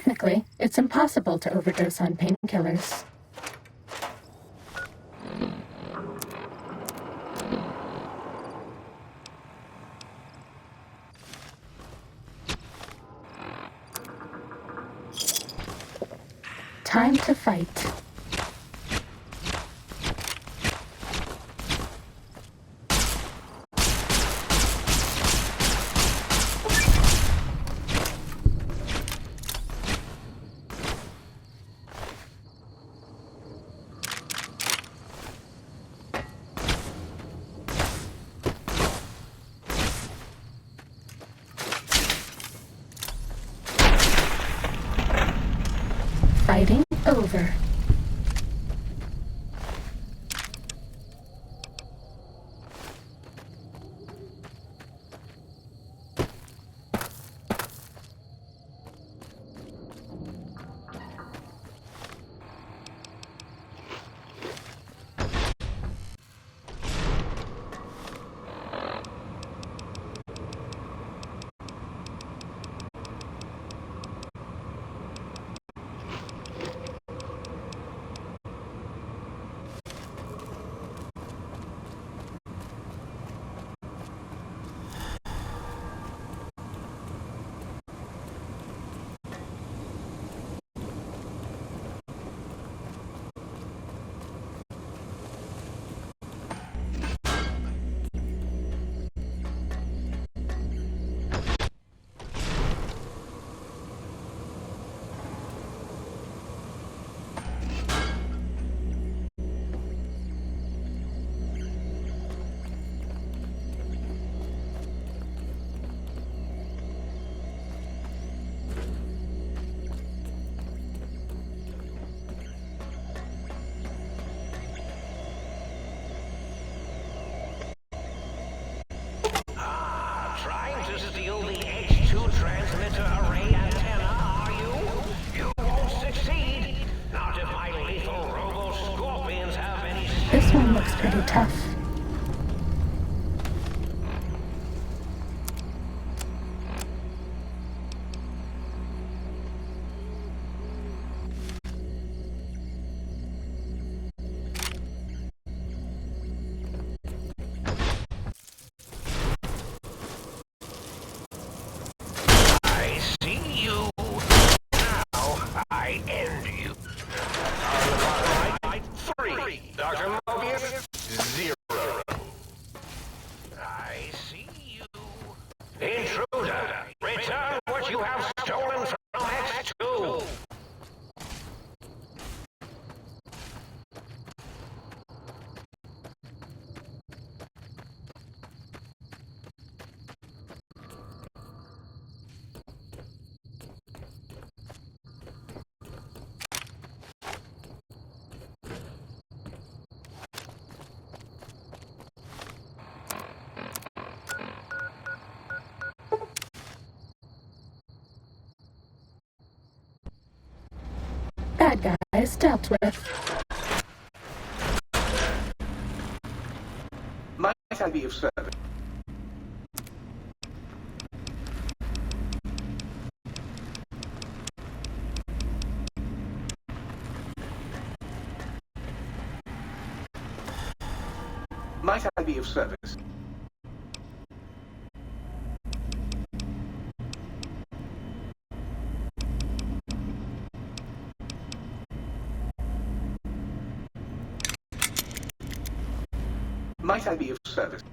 Technically, it's impossible to overdose on painkillers. Time to fight. Fighting over. Trying to steal the H2 transmitter array antenna, are you? You won't succeed. Not if my lethal robo-scorpions have any... This one looks pretty tough. I see you. Now I end you. Three. Dr. Mobius, 0. I see you. Intruder, return what you have stolen from X2. Bad guys dealt with. Might I be of service? Might I be of service? Might I be of service?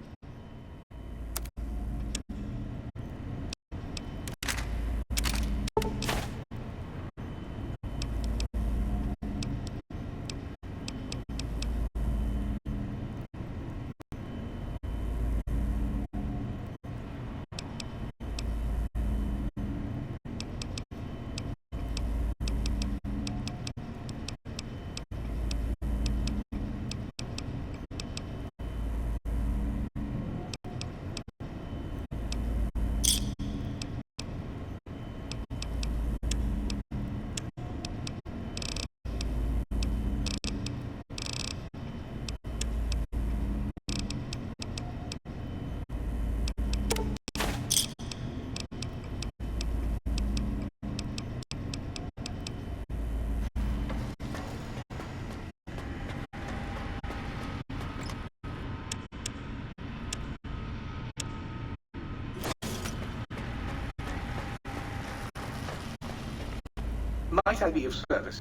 Might I be of service?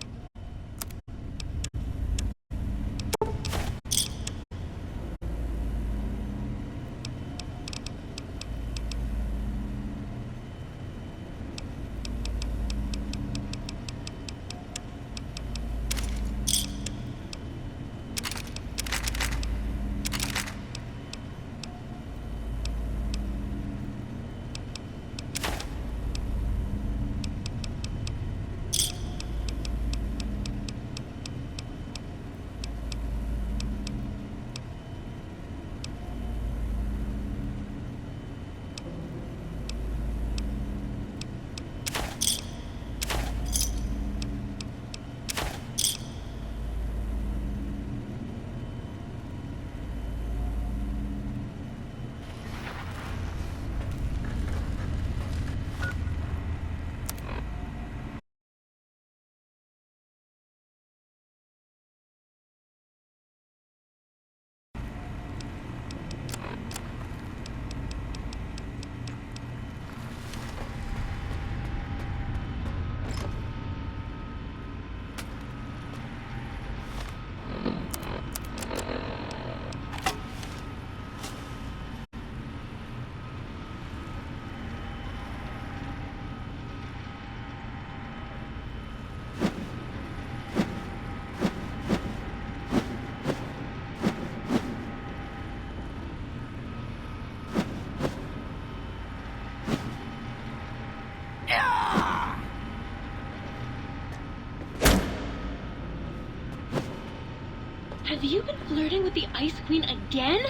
Have you been flirting with the Ice Queen again?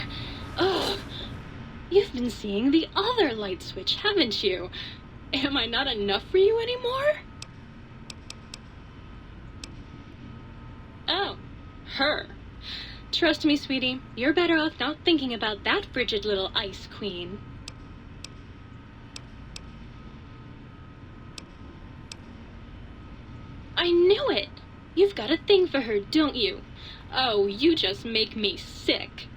Ugh. You've been seeing the other light switch, haven't you? Am I not enough for you anymore? Oh, her. Trust me, sweetie, you're better off not thinking about that frigid little Ice Queen. I knew it! You've got a thing for her, don't you? Oh, you just make me sick.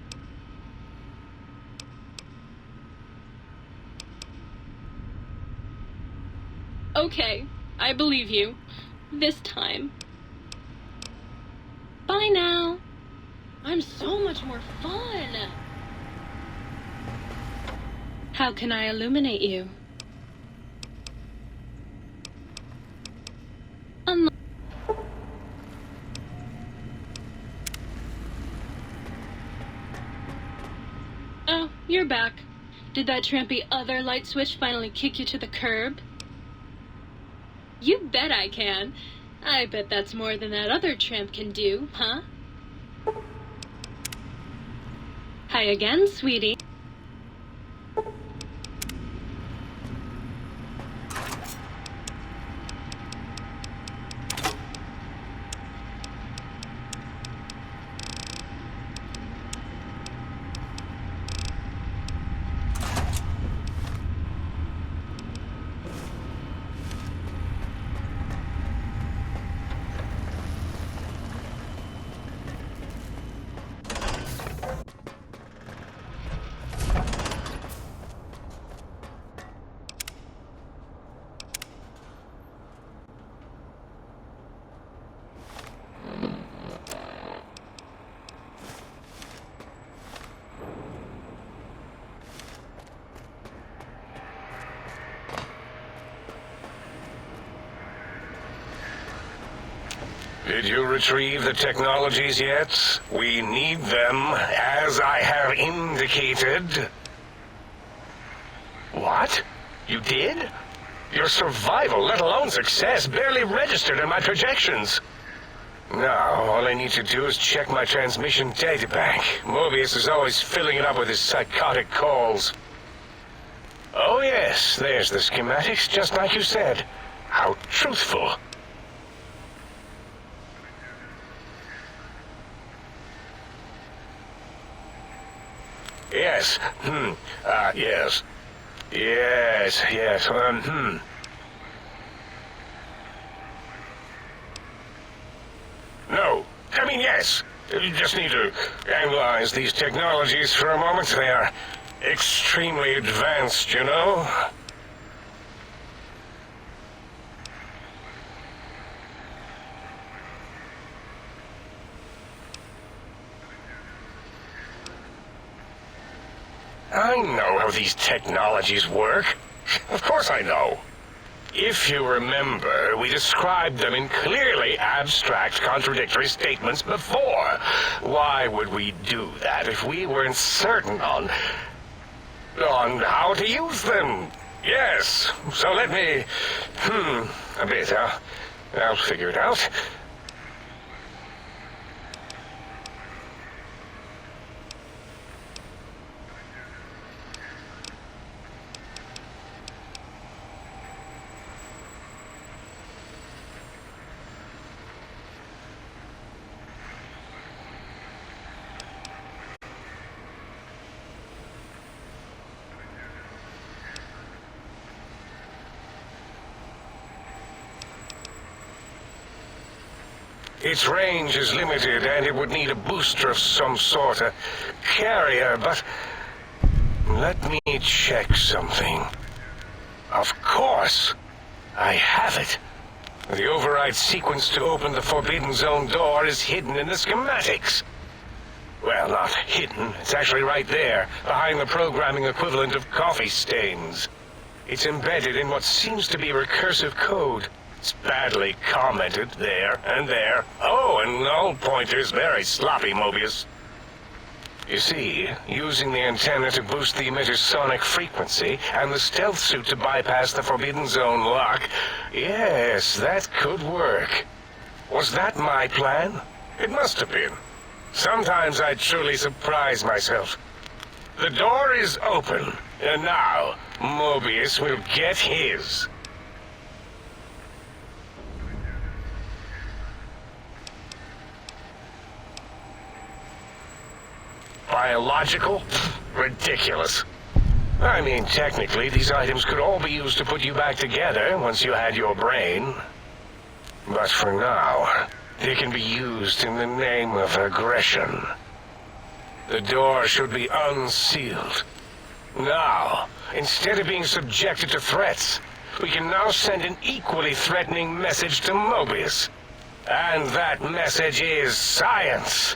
Okay, I believe you. This time. Bye now. I'm so much more fun. How can I illuminate you? Oh, you're back. Did that trampy other light switch finally kick you to the curb? You bet I can. I bet that's more than that other tramp can do, huh? Hi again, sweetie. Did you retrieve the technologies yet? We need them, as I have indicated. What? You did? Your survival, let alone success, barely registered in my projections. Now, all I need to do is check my transmission databank. Mobius is always filling it up with his psychotic calls. Oh yes, there's the schematics, just like you said. How truthful. Yes. Yes. Yes. No. I mean, yes. You just need to analyze these technologies for a moment. They are extremely advanced, you know? I know how these technologies work. Of course I know. If you remember, we described them in clearly abstract, contradictory statements before. Why would we do that if we weren't certain on how to use them? Yes, so let me... a bit, I'll figure it out. Its range is limited, and it would need a booster of some sort, a carrier, but... let me check something. Of course! I have it! The override sequence to open the Forbidden Zone door is hidden in the schematics. Well, not hidden. It's actually right there, behind the programming equivalent of coffee stains. It's embedded in what seems to be recursive code. It's badly commented there and there. Oh, and null pointers very sloppy, Mobius. You see, using the antenna to boost the emitter's sonic frequency and the stealth suit to bypass the Forbidden Zone lock, yes, that could work. Was that my plan? It must have been. Sometimes I truly surprise myself. The door is open, and now Mobius will get his. Biological? Ridiculous. I mean, technically, these items could all be used to put you back together once you had your brain. But for now, they can be used in the name of aggression. The door should be unsealed. Now, instead of being subjected to threats, we can now send an equally threatening message to Mobius. And that message is science.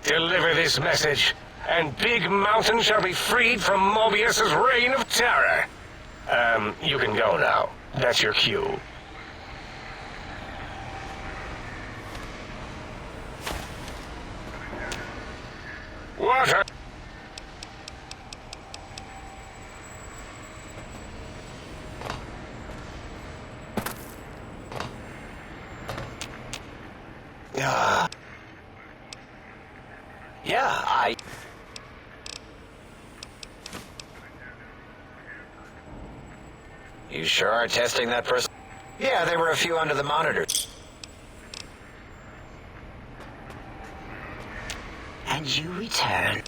Deliver this message, and Big Mountain shall be freed from Mobius's reign of terror. You can go now. That's your cue. What a... Yeah, You sure are testing that person? Yeah, there were a few under the monitors. And you return.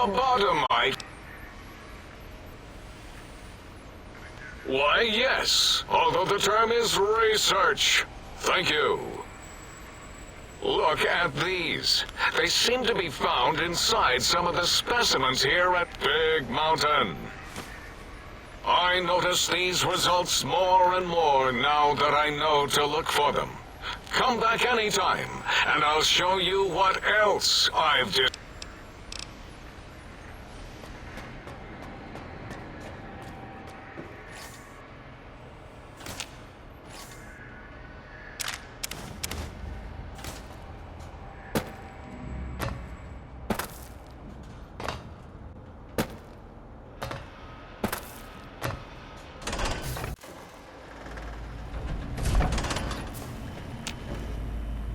Lobotomite? Why, yes, although the term is research. Thank you. Look at these. They seem to be found inside some of the specimens here at Big Mountain. I notice these results more and more now that I know to look for them. Come back anytime, and I'll show you what else I've did.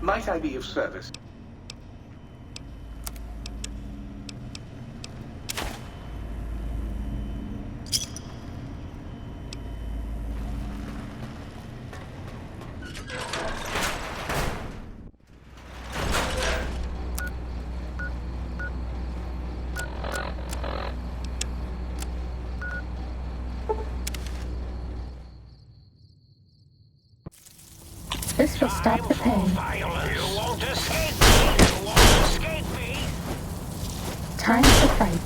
Might I be of service? This will stop the pain. You won't escape me! You won't escape me! Time to fight.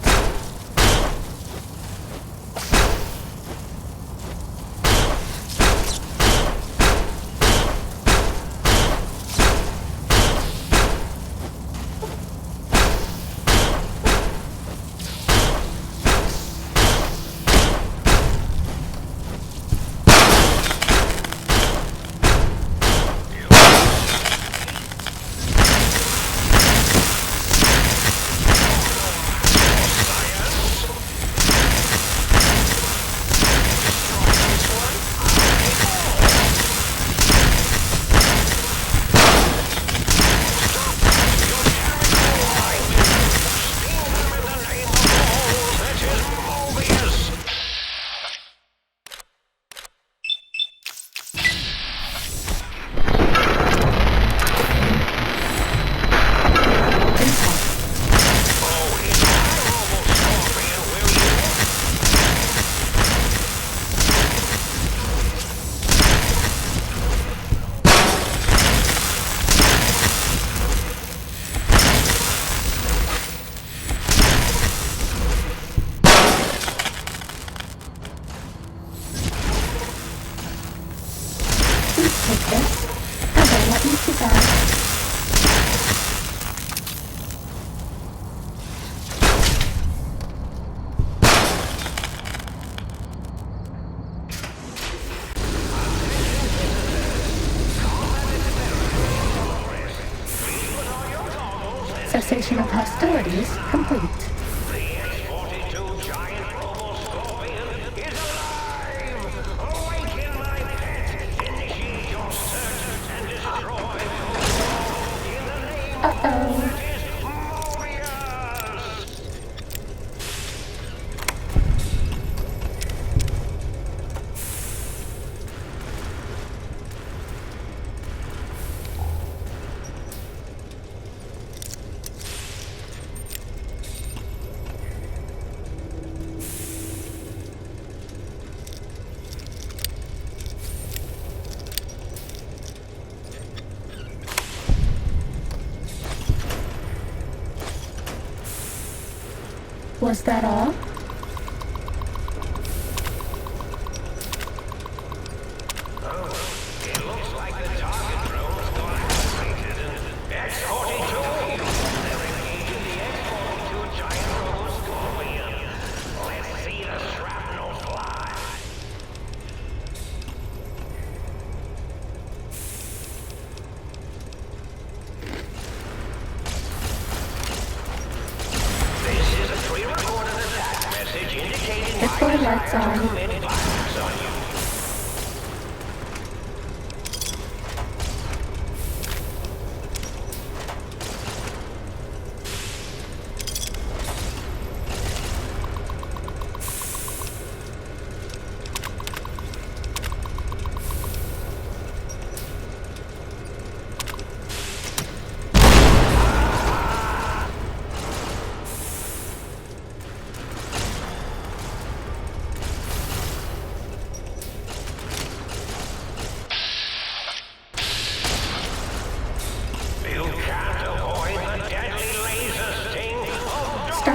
Take this, and then let me see that. Cessation of hostilities complete. The X-42 giant robo-scorpion is alive! Awaken my pet! Initiate your search and destroy in the name of Mobius! Was that all? It looks like the target drone has gone activated. X-42! They're engaging the X-42 giant robo-scorpion. Let's see the shrapnel fly. This is a pre-recorded attack message indicating Before the lights on. committed violence on you.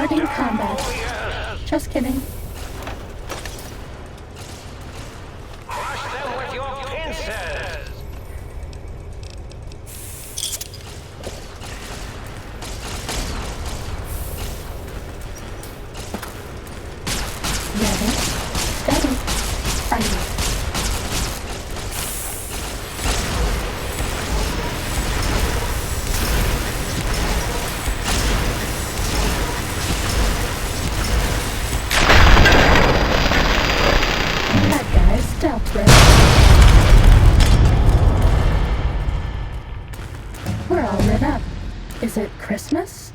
Starting combat. Just kidding. Crush them with your pincers! Ready, steady, fighting. That guy's stealth rip. We're all lit up. Is it Christmas?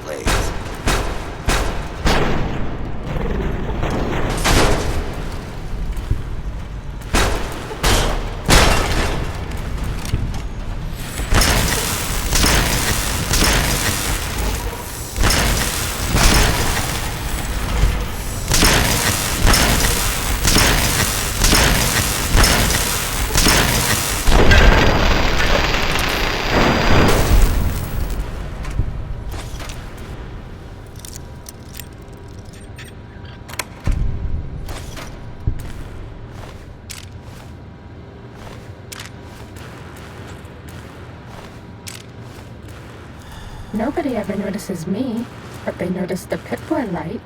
Please. Nobody ever notices me, but they notice the Pip-Boy light.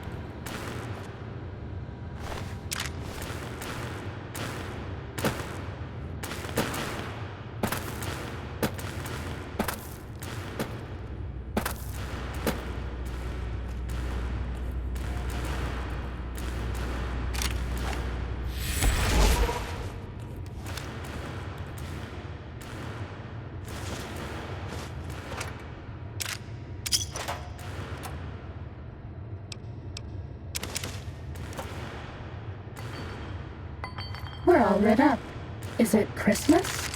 We're all lit up. Is it Christmas?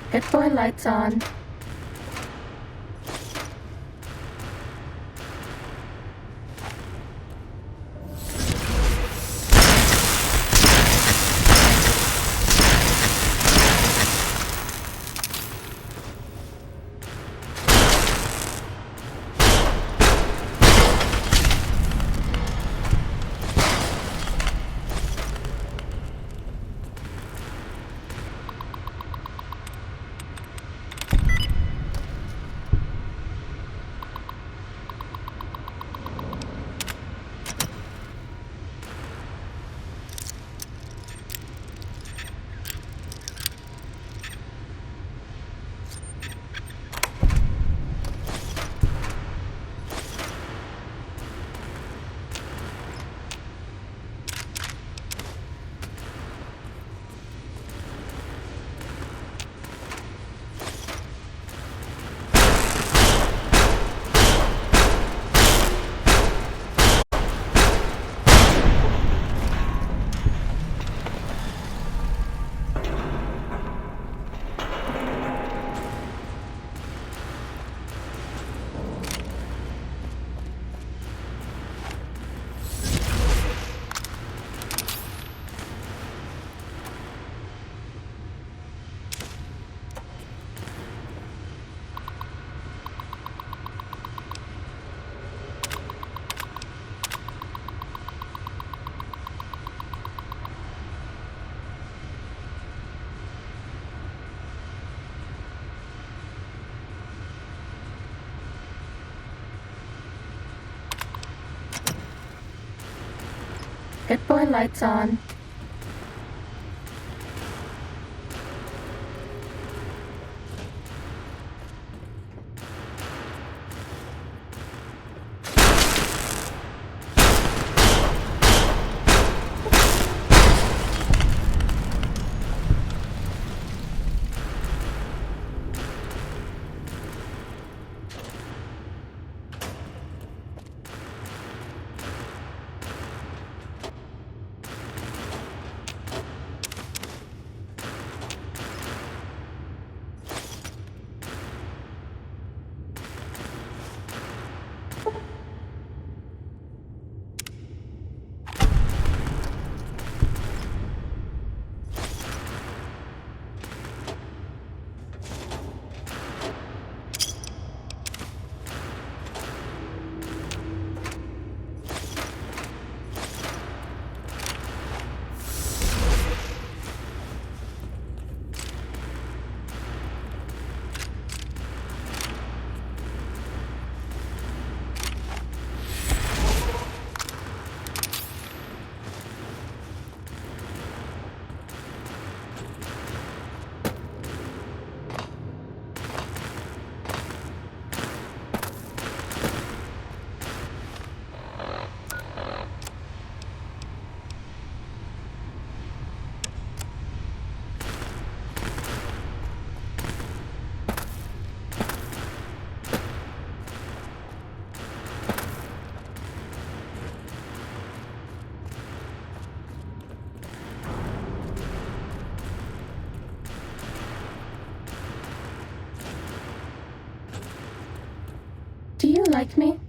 Pip-Boy lights on. Good boy, lights on. Do you like me?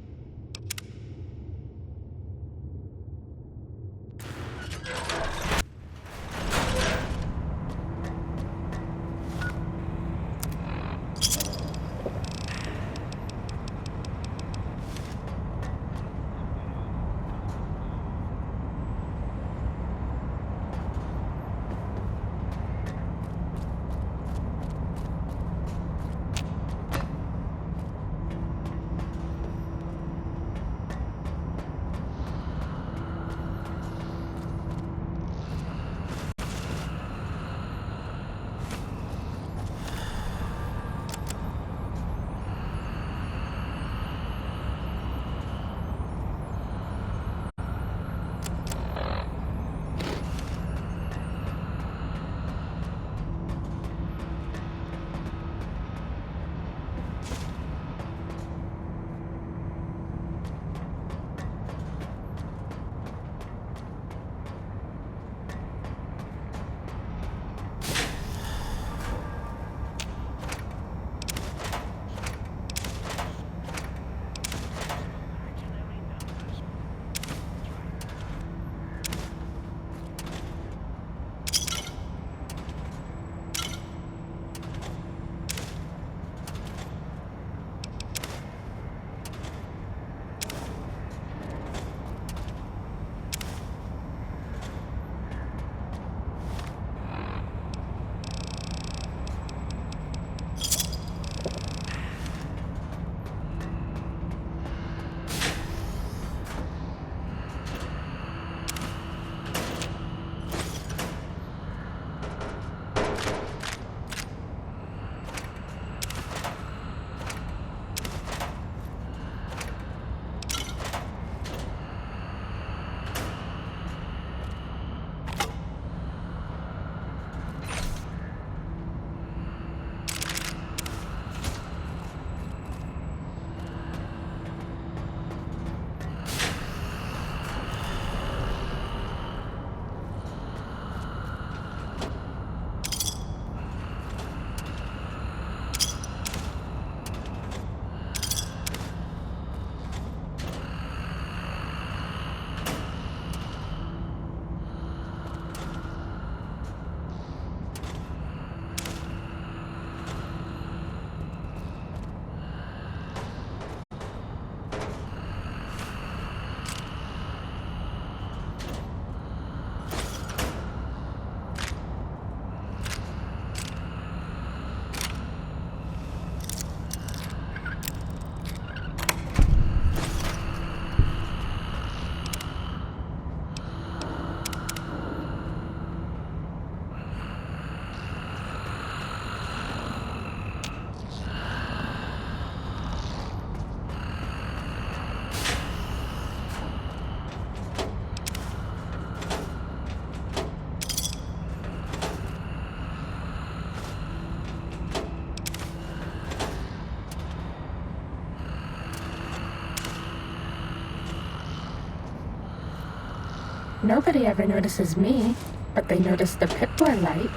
Nobody ever notices me, but they notice the Pip-Boy light.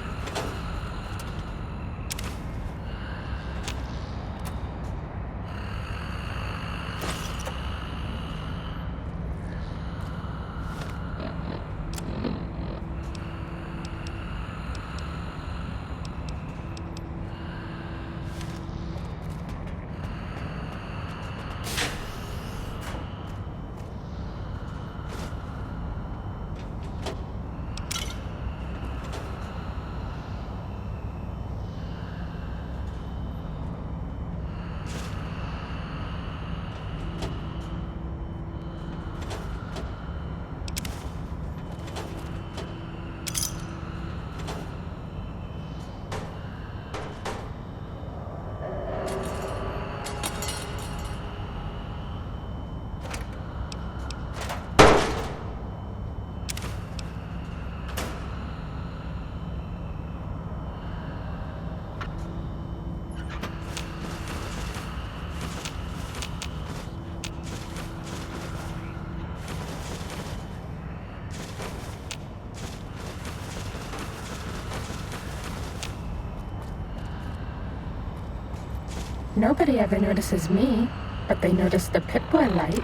Nobody ever notices me, but they notice the Pip-Boy light.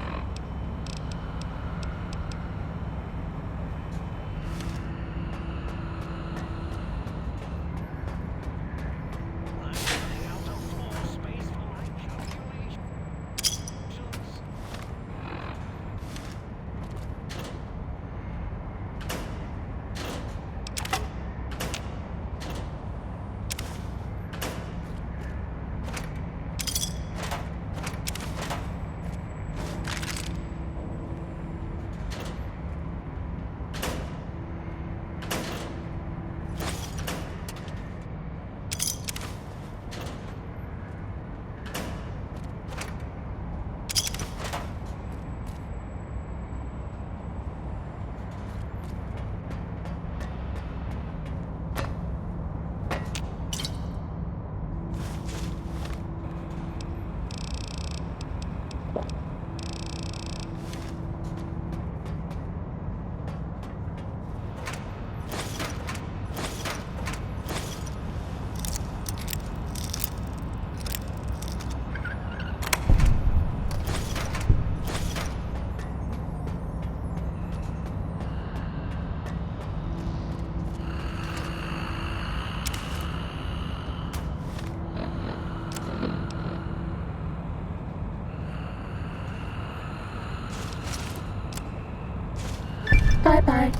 Bye-bye.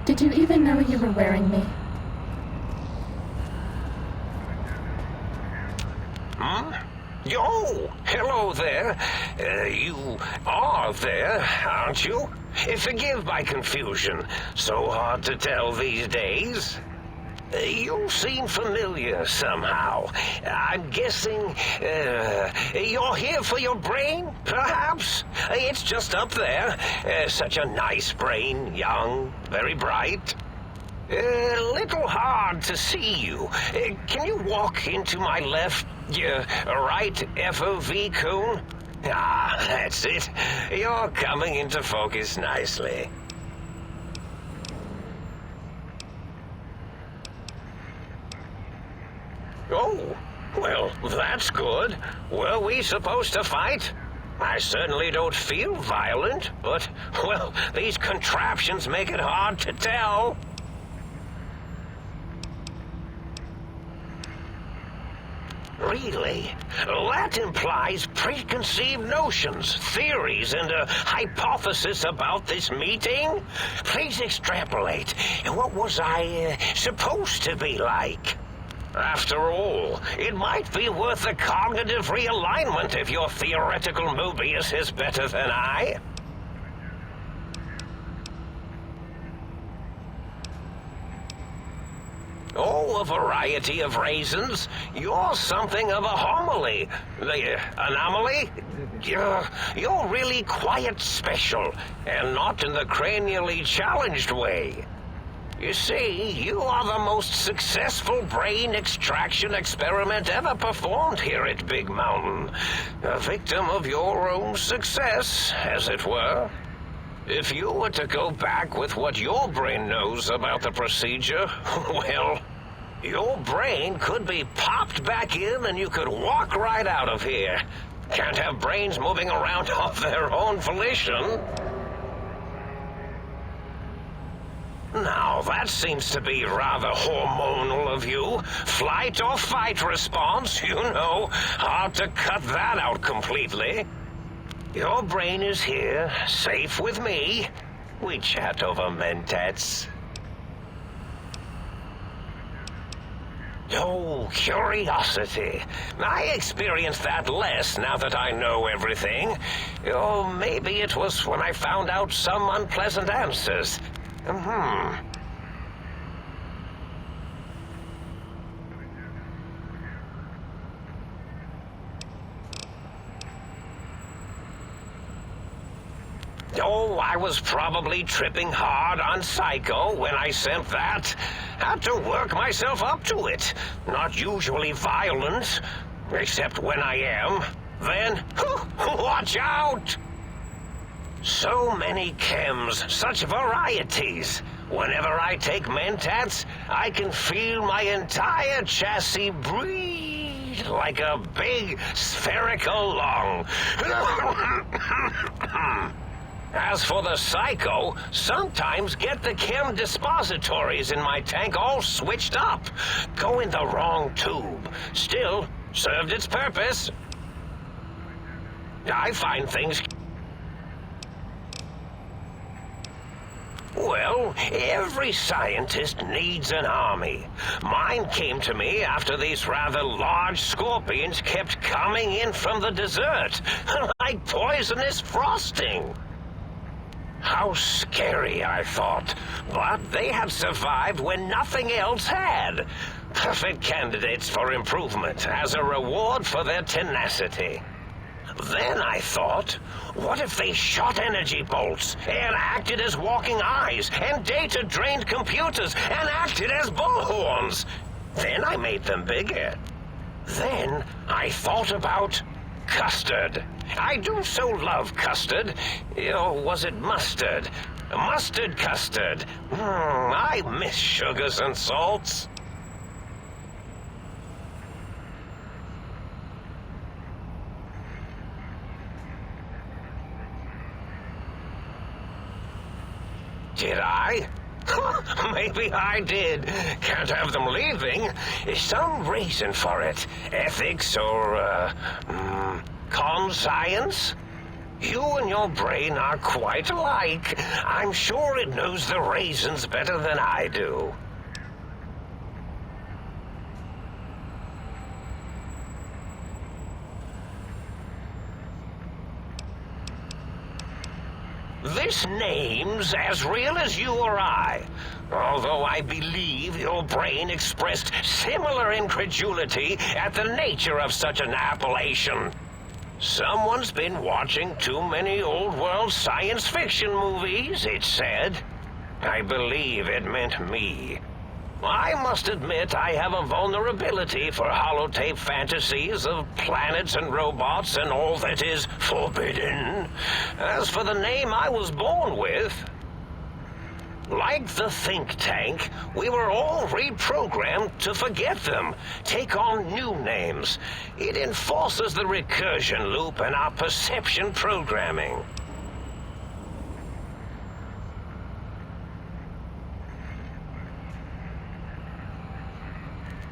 Did you even know you were wearing me? Oh, hello there. You are there, aren't you? Forgive my confusion. So hard to tell these days. You seem familiar somehow. I'm guessing you're here for your brain, perhaps? It's just up there. Such a nice brain, young, very bright. A little hard to see you. Can you walk into my left, right FOV cone? Ah, that's it. You're coming into focus nicely. Oh, well, that's good. Were we supposed to fight? I certainly don't feel violent, but, well, these contraptions make it hard to tell. Really? That implies preconceived notions, theories, and a hypothesis about this meeting? Please extrapolate. What was I supposed to be like? After all, it might be worth a cognitive realignment if your theoretical Mobius is better than I. Oh, a variety of raisins. You're something of a homily. The anomaly? You're really quite special, and not in the cranially challenged way. You see, you are the most successful brain extraction experiment ever performed here at Big Mountain. A victim of your own success, as it were. If you were to go back with what your brain knows about the procedure, well, your brain could be popped back in and you could walk right out of here. Can't have brains moving around of their own volition. Now, that seems to be rather hormonal of you. Flight or fight response, you know. Hard to cut that out completely. Your brain is here, safe with me. We chat over mentats. Oh, curiosity. I experience that less now that I know everything. Or maybe it was when I found out some unpleasant answers. Oh, I was probably tripping hard on Psycho when I sent that. Had to work myself up to it. Not usually violent, except when I am. Then, watch out! So many chems, such varieties. Whenever I take mentats, I can feel my entire chassis breathe like a big spherical lung. As for the Psycho, sometimes get the chem dispositories in my tank all switched up. Go in the wrong tube. Still, served its purpose. I find things... Well, every scientist needs an army. Mine came to me after these rather large scorpions kept coming in from the desert, like poisonous frosting. How scary, I thought. But they had survived when nothing else had. Perfect candidates for improvement as a reward for their tenacity. Then I thought, what if they shot energy bolts and acted as walking eyes and data-drained computers and acted as bullhorns? Then I made them bigger. Then I thought about custard. I do so love custard. Or was it mustard? Mustard custard. I miss sugars and salts. Did I? Maybe I did. Can't have them leaving. Some reason for it. Ethics or, conscience? You and your brain are quite alike. I'm sure it knows the raisins better than I do. This name's as real as you or I. Although I believe your brain expressed similar incredulity at the nature of such an appellation. Someone's been watching too many old-world science fiction movies, it said. I believe it meant me. I must admit I have a vulnerability for holotape fantasies of planets and robots and all that is forbidden. As for the name I was born with, like the think tank, we were all reprogrammed to forget them, take on new names. It enforces the recursion loop in our perception programming.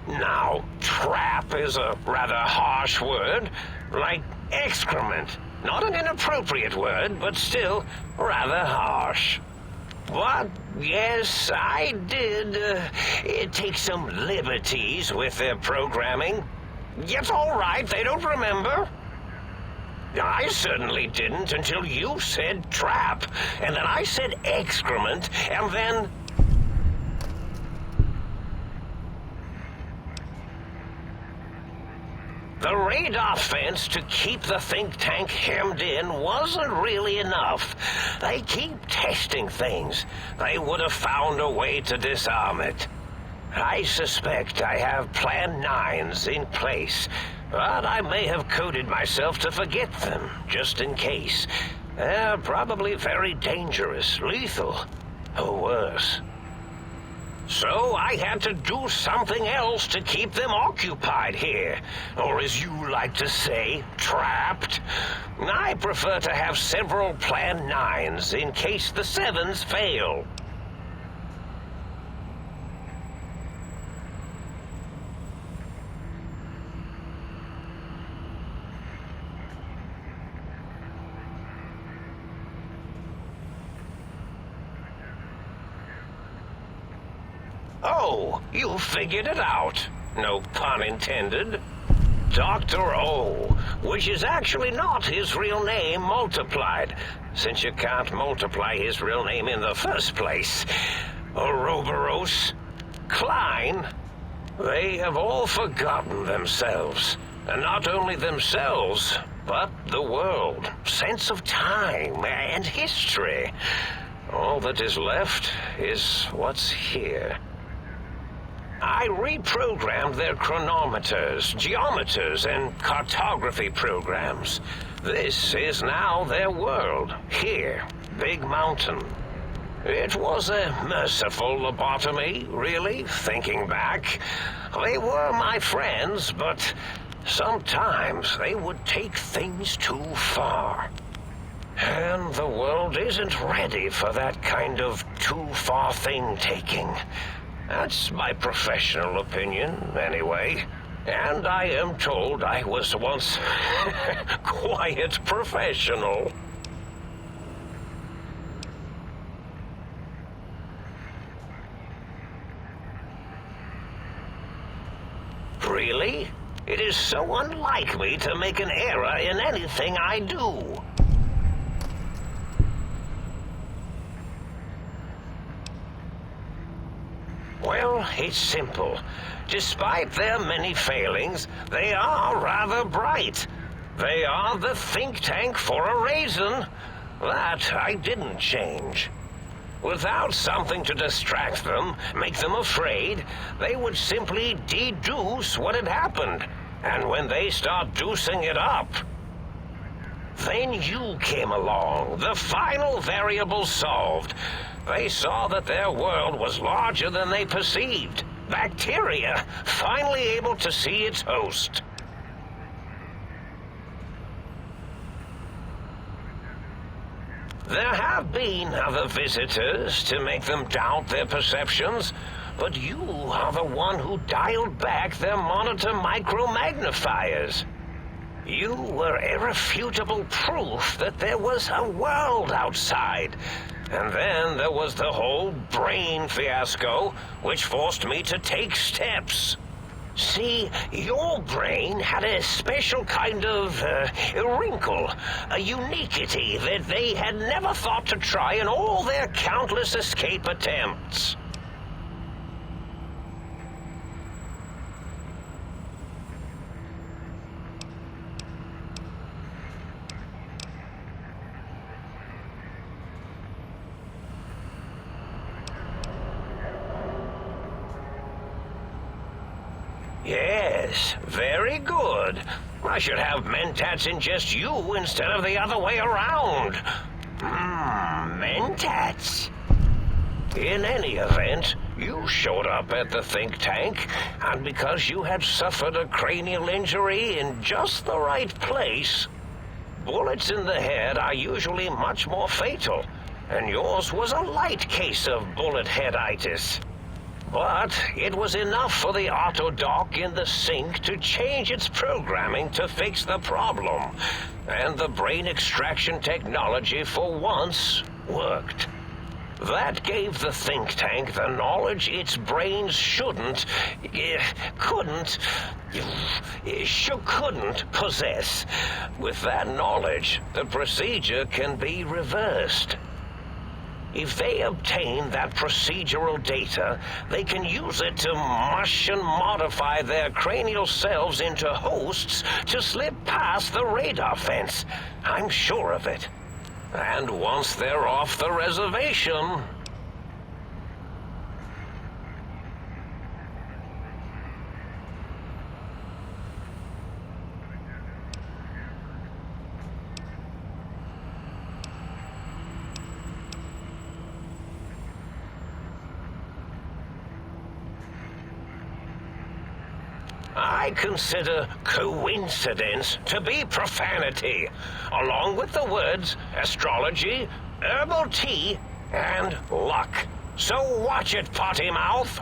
Now, trap is a rather harsh word, like excrement. Not an inappropriate word, but still rather harsh. But, yes, I did take some liberties with their programming. It's all right, they don't remember. I certainly didn't until you said trap, and then I said excrement, and then... The radar fence to keep the think tank hemmed in wasn't really enough. They keep testing things. They would have found a way to disarm it. I suspect I have Plan 9s in place, but I may have coded myself to forget them, just in case. They're probably very dangerous, lethal, or worse. So I had to do something else to keep them occupied here, or as you like to say, trapped. I prefer to have several Plan 9s in case the 7s fail. Oh, you figured it out. No pun intended. Dr. O, which is actually not his real name multiplied, since you can't multiply his real name in the first place. Ouroboros, Klein, they have all forgotten themselves. And not only themselves, but the world, sense of time, and history. All that is left is what's here. I reprogrammed their chronometers, geometers, and cartography programs. This is now their world, here, Big Mountain. It was a merciful lobotomy, really, thinking back. They were my friends, but sometimes they would take things too far. And the world isn't ready for that kind of too-far thing-taking. That's my professional opinion, anyway. And I am told I was once quite professional. Really? It is so unlike me to make an error in anything I do. Well, it's simple. Despite their many failings, they are rather bright. They are the think tank for a reason. That I didn't change. Without something to distract them, make them afraid, they would simply deduce what had happened. And when they start deucing it up, then you came along, the final variable solved. They saw that their world was larger than they perceived. Bacteria, finally able to see its host. There have been other visitors to make them doubt their perceptions, but you are the one who dialed back their monitor micromagnifiers. You were irrefutable proof that there was a world outside. And then there was the whole brain fiasco, which forced me to take steps. See, your brain had a special kind of wrinkle, a uniquity that they had never thought to try in all their countless escape attempts. Yes, very good. I should have Mentats ingest you instead of the other way around. Mentats. In any event, you showed up at the think tank, and because you had suffered a cranial injury in just the right place, bullets in the head are usually much more fatal, and yours was a light case of bullet headitis. But it was enough for the autodoc in the sink to change its programming to fix the problem. And the brain extraction technology for once worked. That gave the think tank the knowledge its brains couldn't possess. With that knowledge, the procedure can be reversed. If they obtain that procedural data, they can use it to mush and modify their cranial selves into hosts to slip past the radar fence. I'm sure of it. And once they're off the reservation... I consider coincidence to be profanity, along with the words astrology, herbal tea, and luck. So watch it, potty mouth.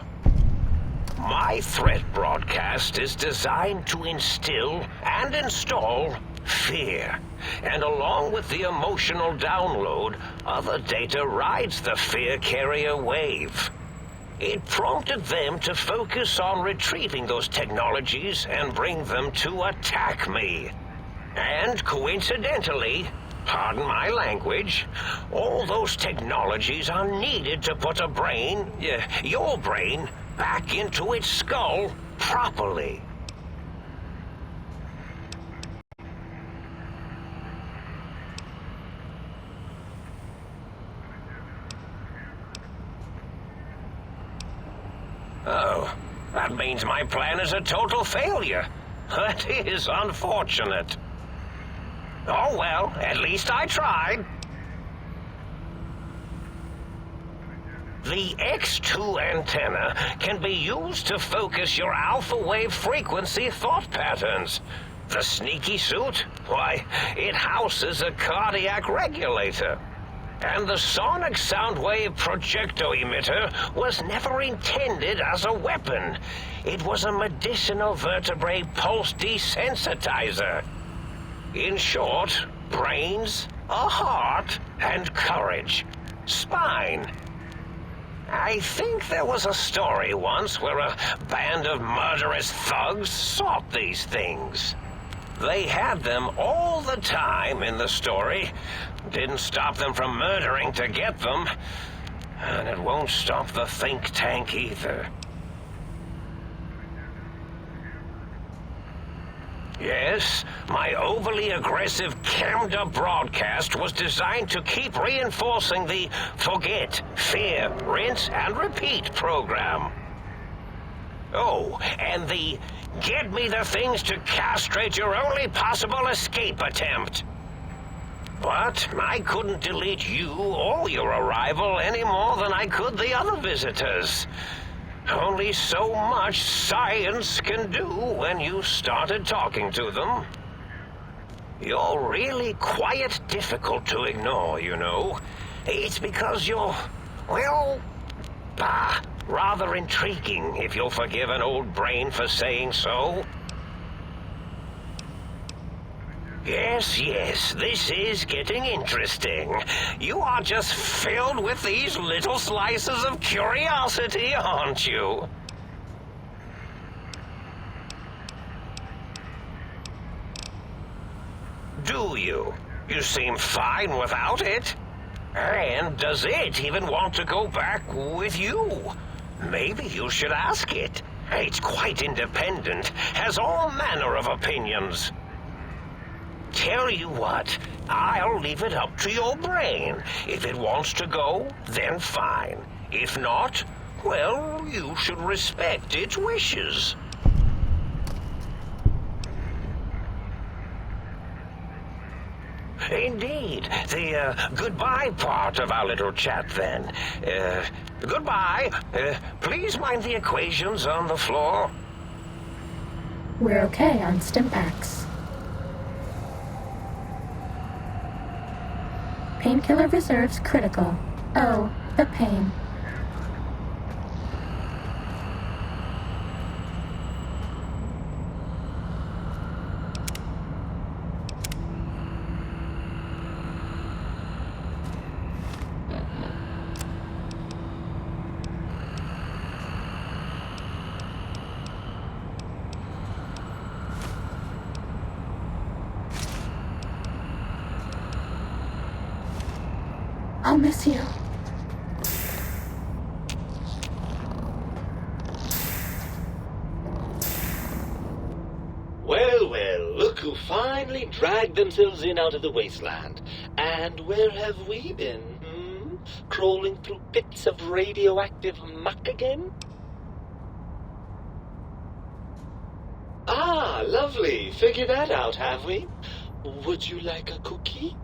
My threat broadcast is designed to instill and install fear. And along with the emotional download, other data rides the fear carrier wave. It prompted them to focus on retrieving those technologies and bring them to attack me. And coincidentally, pardon my language, all those technologies are needed to put a brain, your brain, back into its skull properly. Oh, that means my plan is a total failure. That is unfortunate. Oh well, at least I tried. The X2 antenna can be used to focus your alpha wave frequency thought patterns. The sneaky suit? Why, it houses a cardiac regulator. And the sonic sound wave projecto emitter was never intended as a weapon. It was a medicinal vertebrae pulse desensitizer. In short, brains, a heart, and courage. Spine. I think there was a story once where a band of murderous thugs sought these things. They had them all the time in the story. Didn't stop them from murdering to get them. And it won't stop the think tank either. Yes, my overly aggressive cammed-up broadcast was designed to keep reinforcing the forget, fear, rinse, and repeat program. Oh, and the get me the things to castrate your only possible escape attempt. But I couldn't delete you or your arrival any more than I could the other visitors. Only so much science can do when you started talking to them. You're really quite difficult to ignore, you know. It's because you're, well, rather intriguing, if you'll forgive an old brain for saying so. Yes, this is getting interesting. You are just filled with these little slices of curiosity, aren't you? Do you? You seem fine without it. And does it even want to go back with you? Maybe you should ask it. It's quite independent, has all manner of opinions. Tell you what, I'll leave it up to your brain. If it wants to go, then fine. If not, well, you should respect its wishes. Indeed. The goodbye part of our little chat, then. Goodbye. Please mind the equations on the floor. We're okay on Stimpaks. Painkiller reserves critical. Oh, the pain. I'll miss you. folk who finally dragged themselves in out of the wasteland. And where have we been, Crawling through pits of radioactive muck again? Ah, lovely. Figured that out, have we? Would you like a cookie?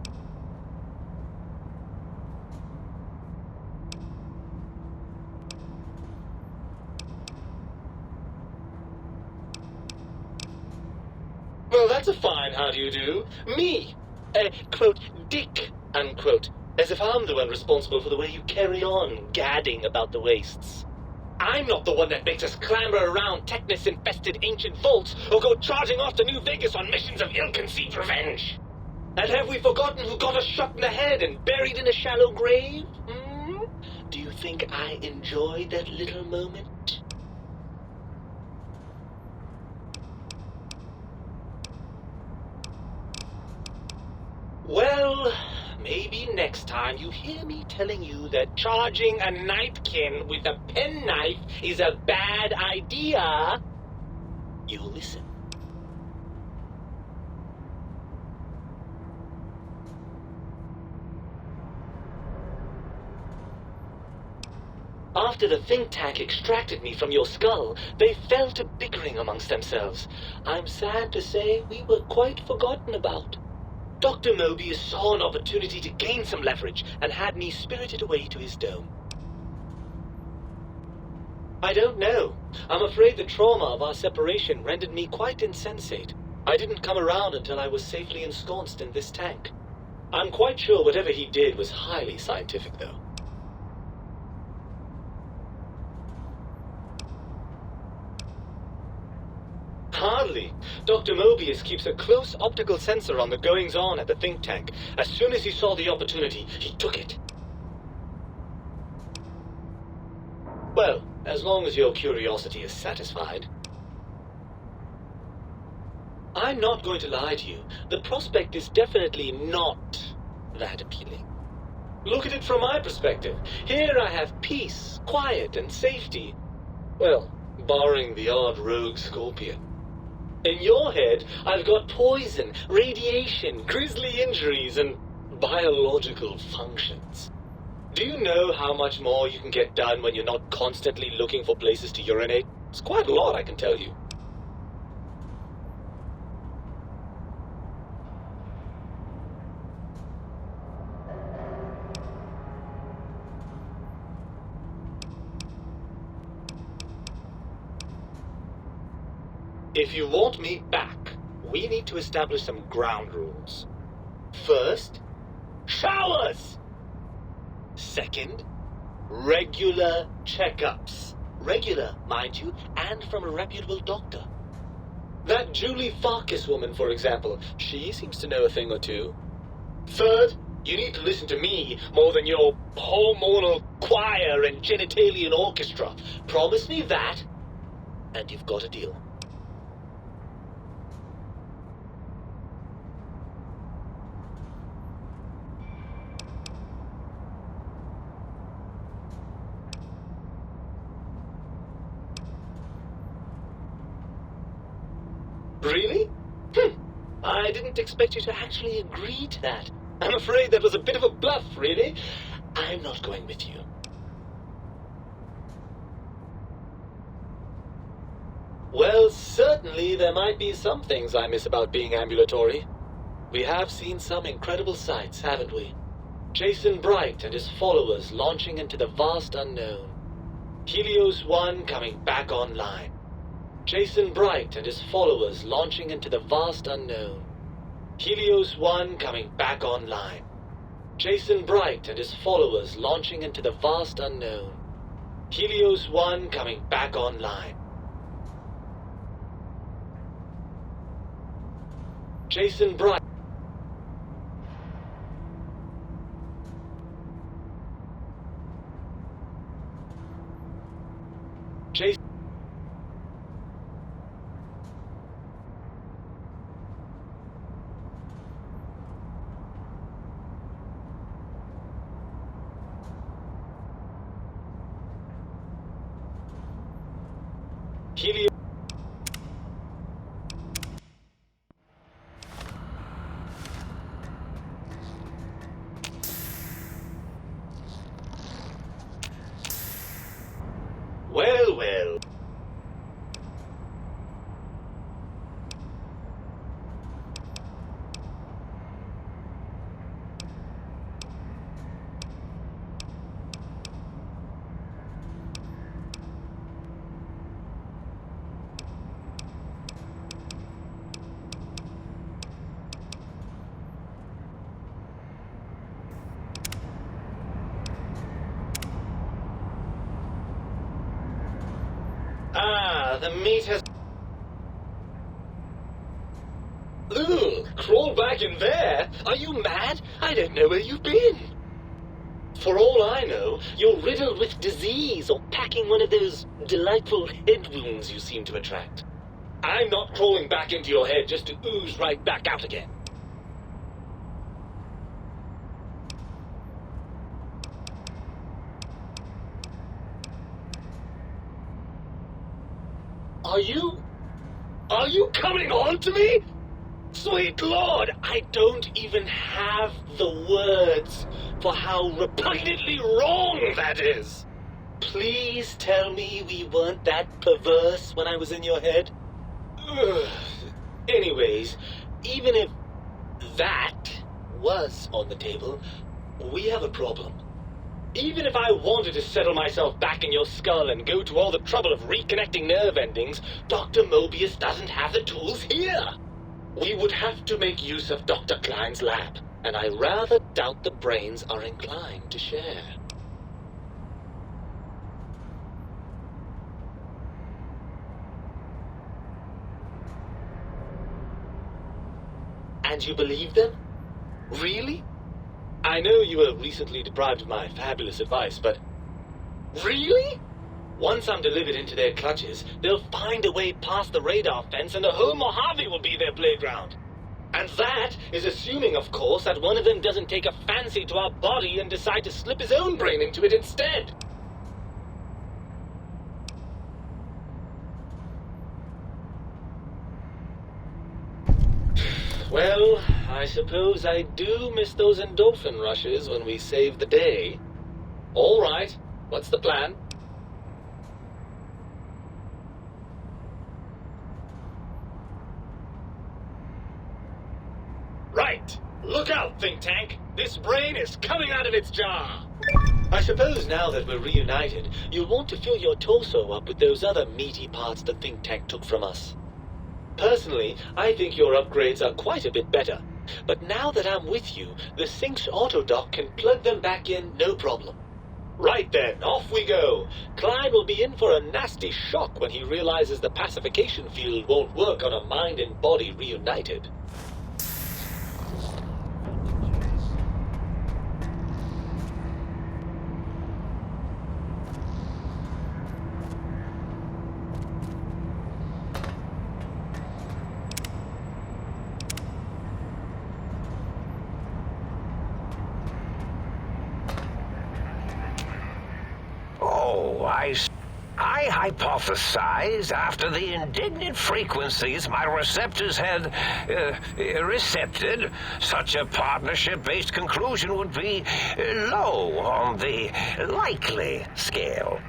Well, that's a fine how do you do. Me, quote, Dick, unquote. As if I'm the one responsible for the way you carry on gadding about the wastes. I'm not the one that makes us clamber around Technus-infested ancient vaults or go charging off to New Vegas on missions of ill-conceived revenge. And have we forgotten who got us shot in the head and buried in a shallow grave? Do you think I enjoyed that little moment? Well, maybe next time you hear me telling you that charging a knifekin with a penknife is a bad idea, you'll listen. After the think tank extracted me from your skull, they fell to bickering amongst themselves. I'm sad to say we were quite forgotten about. Dr. Mobius saw an opportunity to gain some leverage and had me spirited away to his dome. I don't know. I'm afraid the trauma of our separation rendered me quite insensate. I didn't come around until I was safely ensconced in this tank. I'm quite sure whatever he did was highly scientific, though. Hardly. Dr. Mobius keeps a close optical sensor on the goings-on at the think tank. As soon as he saw the opportunity, he took it. Well, as long as your curiosity is satisfied. I'm not going to lie to you. The prospect is definitely not that appealing. Look at it from my perspective. Here I have peace, quiet, and safety. Well, barring the odd rogue scorpion. In your head, I've got poison, radiation, grisly injuries, and biological functions. Do you know how much more you can get done when you're not constantly looking for places to urinate? It's quite a lot, I can tell you. If you want me back, we need to establish some ground rules. First, showers! Second, regular checkups. Regular, mind you, and from a reputable doctor. That Julie Farkas woman, for example, she seems to know a thing or two. Third, you need to listen to me more than your hormonal choir and genitalian orchestra. Promise me that, and you've got a deal. Really? I didn't expect you to actually agree to that. I'm afraid that was a bit of a bluff, really. I'm not going with you. Well, certainly there might be some things I miss about being ambulatory. We have seen some incredible sights, haven't we? Jason Bright and his followers launching into the vast unknown. Helios 1 coming back online. Jason Bright and his followers launching into the vast unknown. Helios 1 coming back online. Jason Bright and his followers launching into the vast unknown. Helios 1 coming back online. Jason Bright. Jason. Helios. the meat has... Ugh, crawl back in there? Are you mad? I don't know where you've been. For all I know, you're riddled with disease or packing one of those delightful head wounds you seem to attract. I'm not crawling back into your head just to ooze right back out again. Are you coming on to me? Sweet Lord, I don't even have the words for how repugnantly wrong that is. Please tell me we weren't that perverse when I was in your head. Ugh. Anyways, even if that was on the table, we have a problem. Even if I wanted to settle myself back in your skull and go to all the trouble of reconnecting nerve endings, Dr. Mobius doesn't have the tools here. We would have to make use of Dr. Klein's lab, and I rather doubt the brains are inclined to share. And you believe them? Really? I know you were recently deprived of my fabulous advice, but... Really? Once I'm delivered into their clutches, they'll find a way past the radar fence and the whole Mojave will be their playground. And that is assuming, of course, that one of them doesn't take a fancy to our body and decide to slip his own brain into it instead. Well, I suppose I do miss those endorphin rushes when we save the day. All right, what's the plan? Right! Look out, Think Tank! This brain is coming out of its jar! I suppose now that we're reunited, you'll want to fill your torso up with those other meaty parts the Think Tank took from us. Personally, I think your upgrades are quite a bit better. But now that I'm with you, the Sync's autodock can plug them back in no problem. Right then, off we go. Klein will be in for a nasty shock when he realizes the pacification field won't work on a mind and body reunited. I hypothesize after the indignant frequencies my receptors had recepted, such a partnership-based conclusion would be low on the likely scale.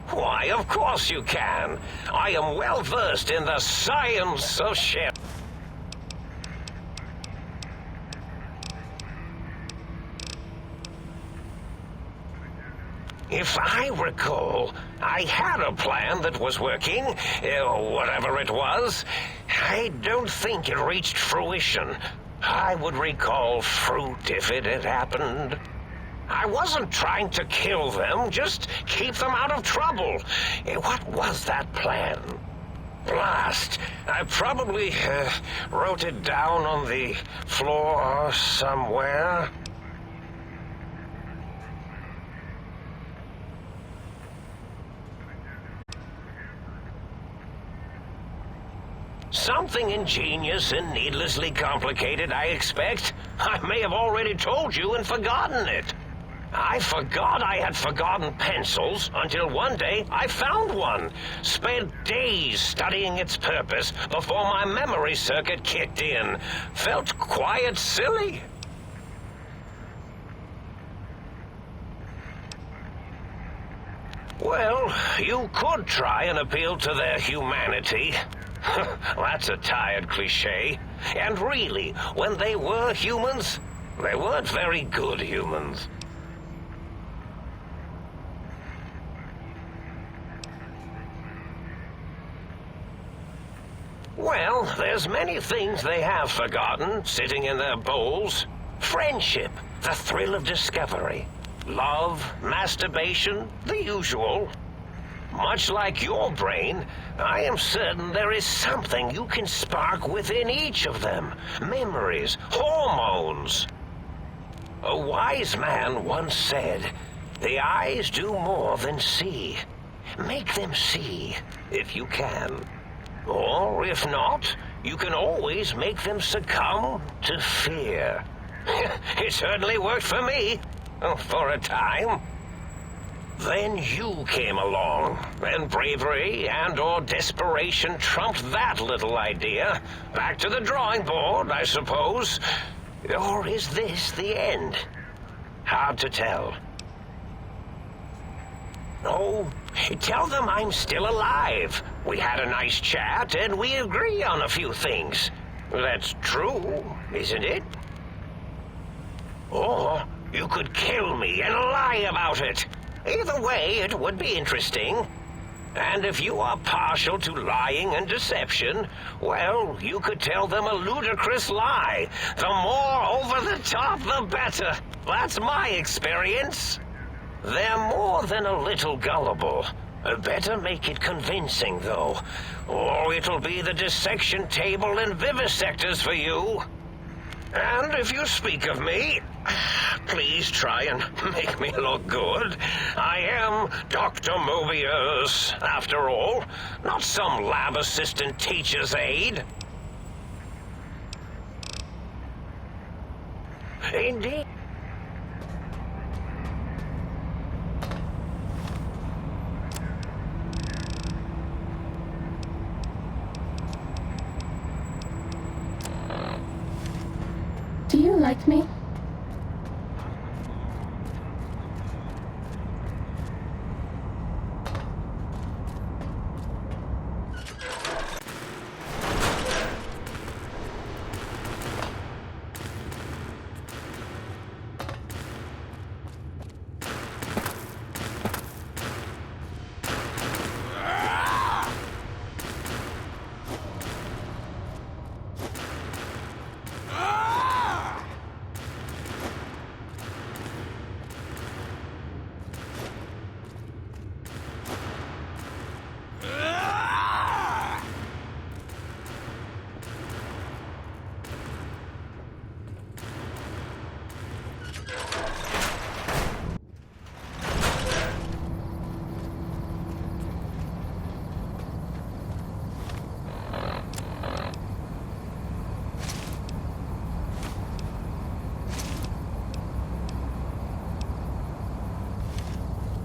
Why, of course you can. I am well versed in the science of shit. If I recall, I had a plan that was working, whatever it was. I don't think it reached fruition. I would recall fruit if it had happened. I wasn't trying to kill them, just keep them out of trouble. What was that plan? Blast. I probably wrote it down on the floor somewhere. Something ingenious and needlessly complicated, I expect. I may have already told you and forgotten it. I forgot I had forgotten pencils until one day I found one. Spent days studying its purpose before my memory circuit kicked in. Felt quite silly. Well, you could try and appeal to their humanity. That's a tired cliche. And really, when they were humans, they weren't very good humans. Well, there's many things they have forgotten, sitting in their bowls. Friendship, The thrill of discovery. Love, masturbation, the usual. Much like your brain, I am certain there is something you can spark within each of them. Memories, hormones. A wise man once said, "The eyes do more than see. Make them see, if you can. Or, if not, you can always make them succumb to fear." It certainly worked for me. For a time. Then you came along, and bravery and/or desperation trumped that little idea. Back to the drawing board, I suppose. Or is this the end? Hard to tell. Oh, tell them I'm still alive. We had a nice chat, and we agree on a few things. That's true, isn't it? Or you could kill me and lie about it. Either way, it would be interesting. And if you are partial to lying and deception, well, you could tell them a ludicrous lie. The more over the top, the better. That's my experience. They're more than a little gullible. Better make it convincing, though, or it'll be the dissection table and vivisectors for you. And if you speak of me, please try and make me look good. I am Dr. Mobius, after all, not some lab assistant teacher's aide. Indeed. Do you like me?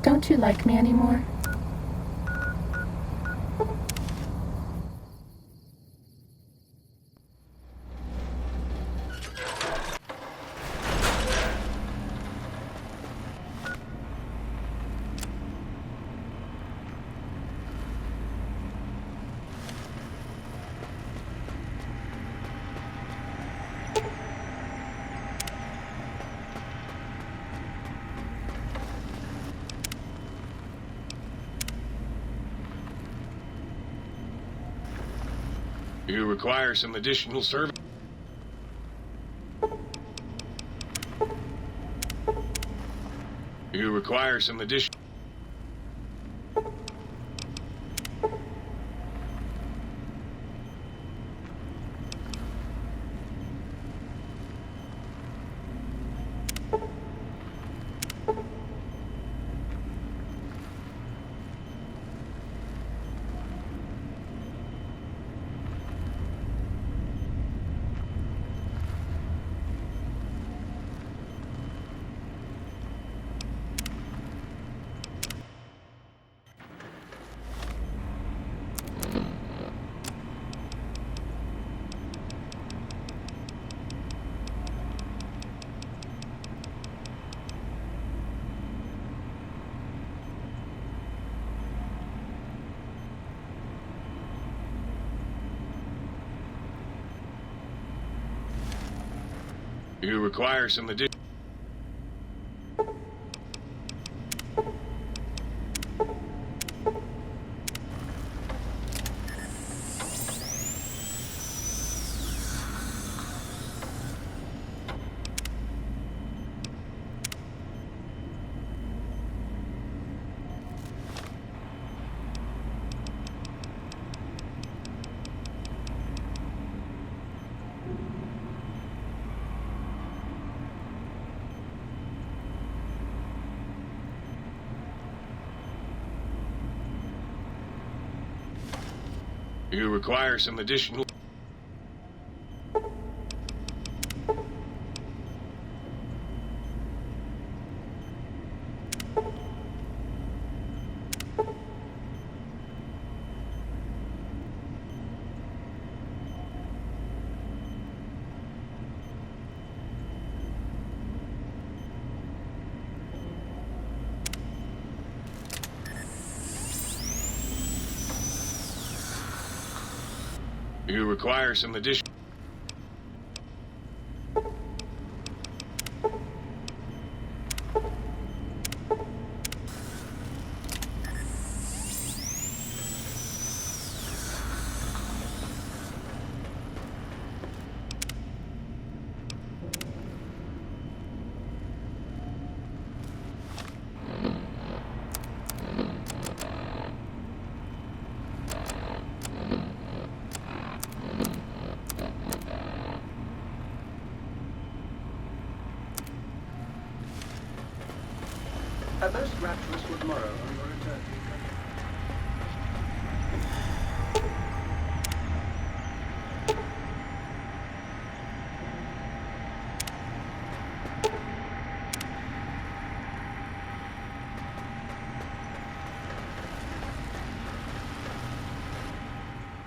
Don't you like me anymore? You require some additional service. You require some additional. You require some additional. You require some additional... You require some additional... A most rapturous good morrow on your return.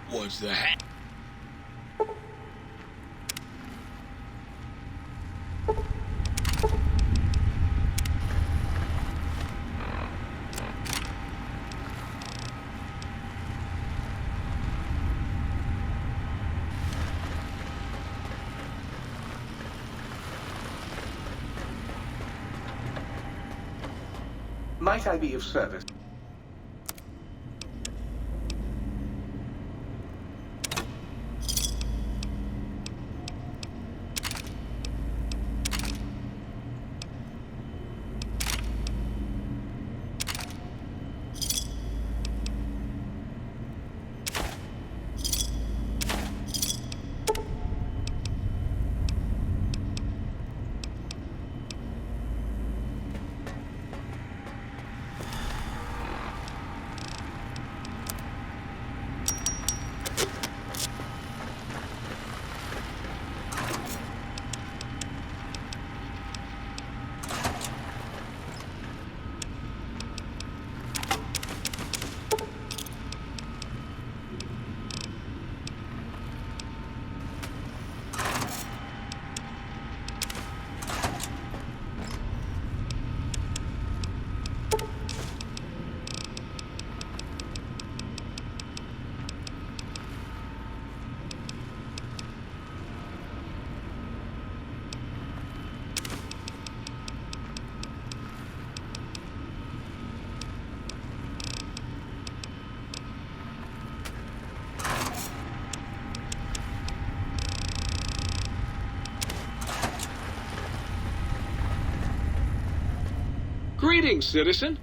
What's that? Might I be of service? Greetings, citizen.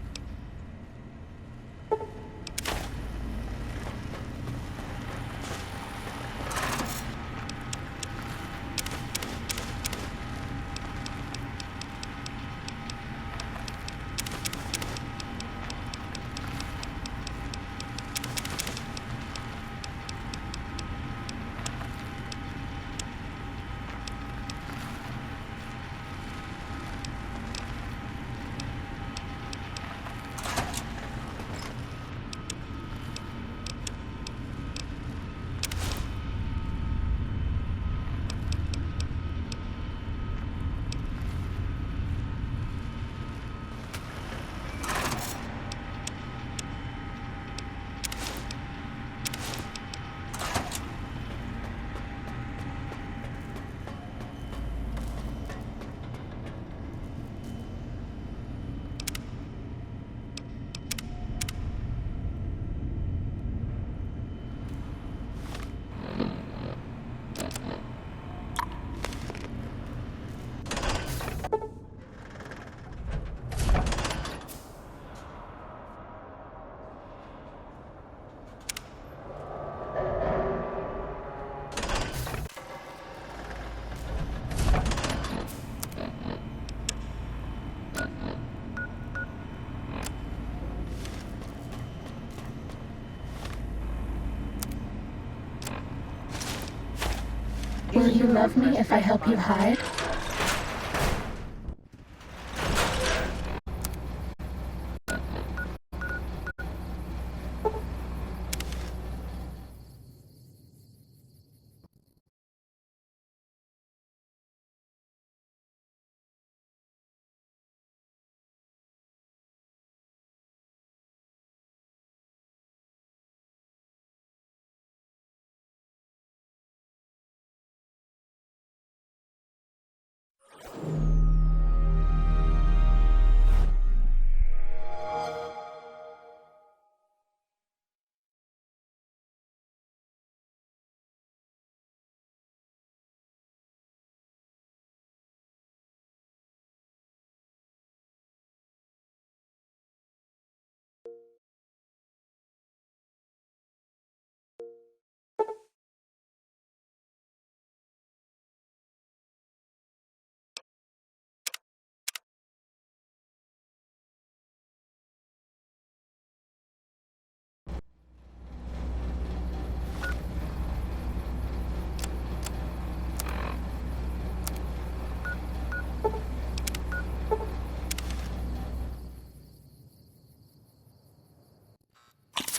Will you love me if I help you hide?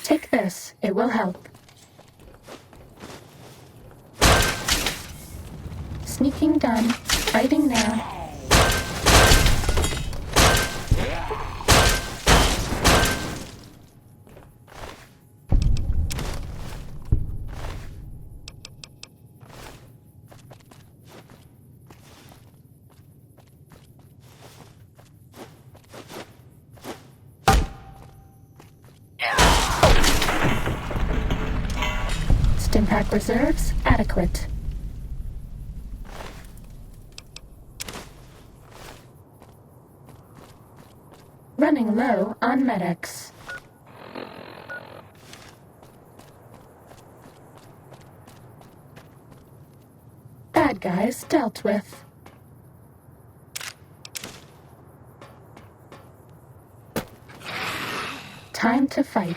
Take this. It will help. Sneaking done. Fighting now. Stimpack reserves adequate. Running low on medics. Bad guys dealt with. Time to fight.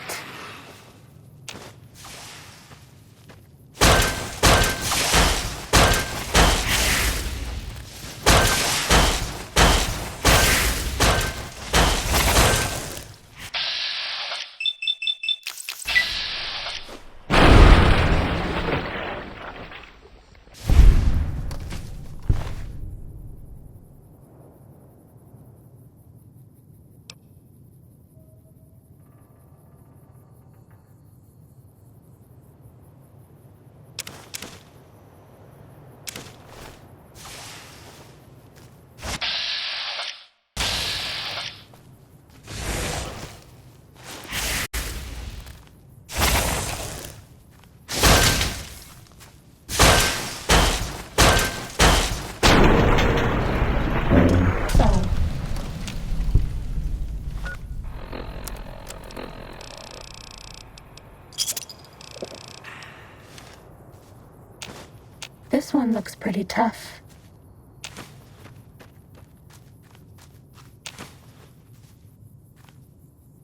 This one looks pretty tough.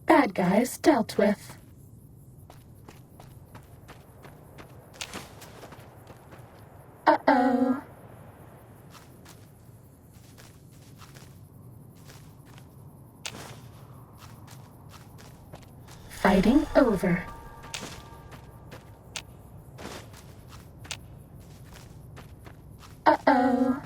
Bad guys dealt with. Uh-oh. Fighting over. Uh-oh.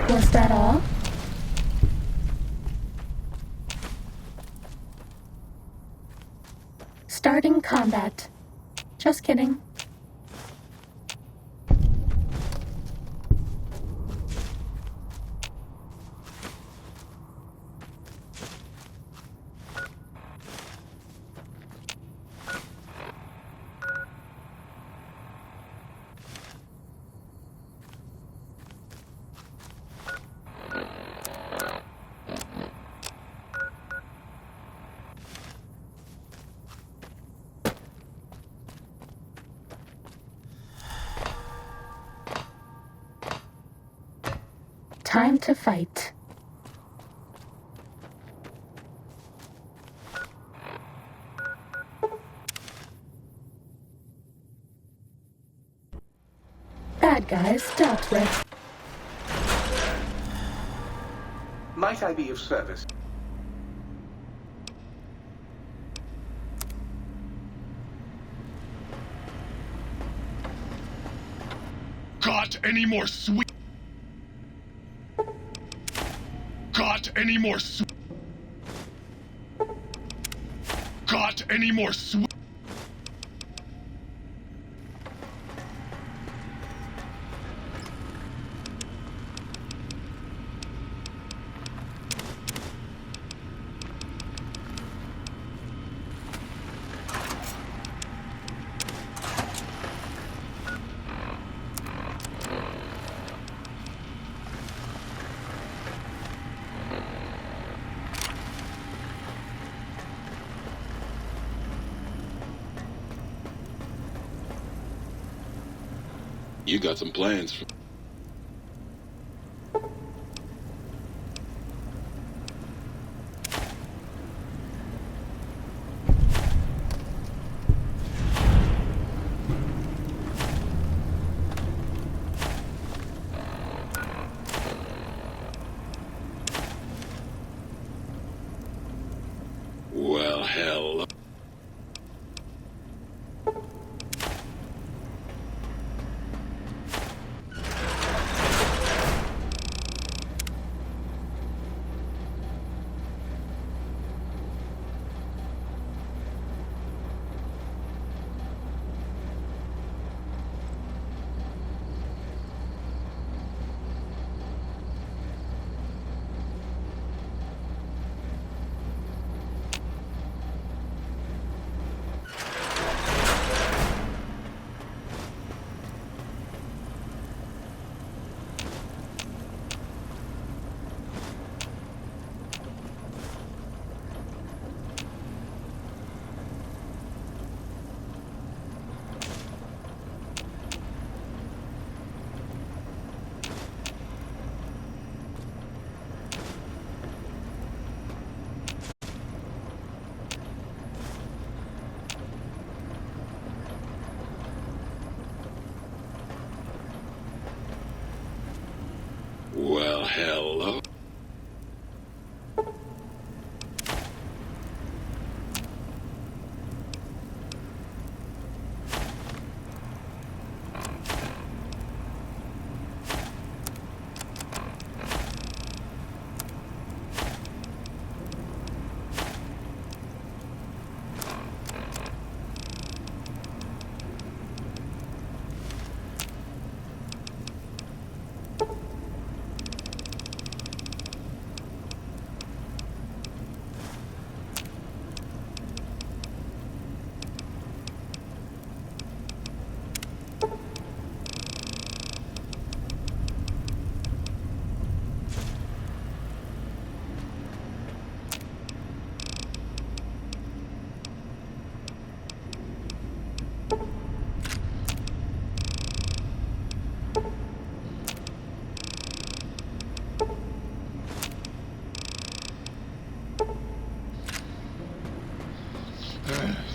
Was that all? Starting combat. Just kidding. Time to fight. Bad guys dealt with. Might I be of service? Got any more sweet? Got any more sweet? Got any more sweet? You got some plans for... Well, hell... Well, hello.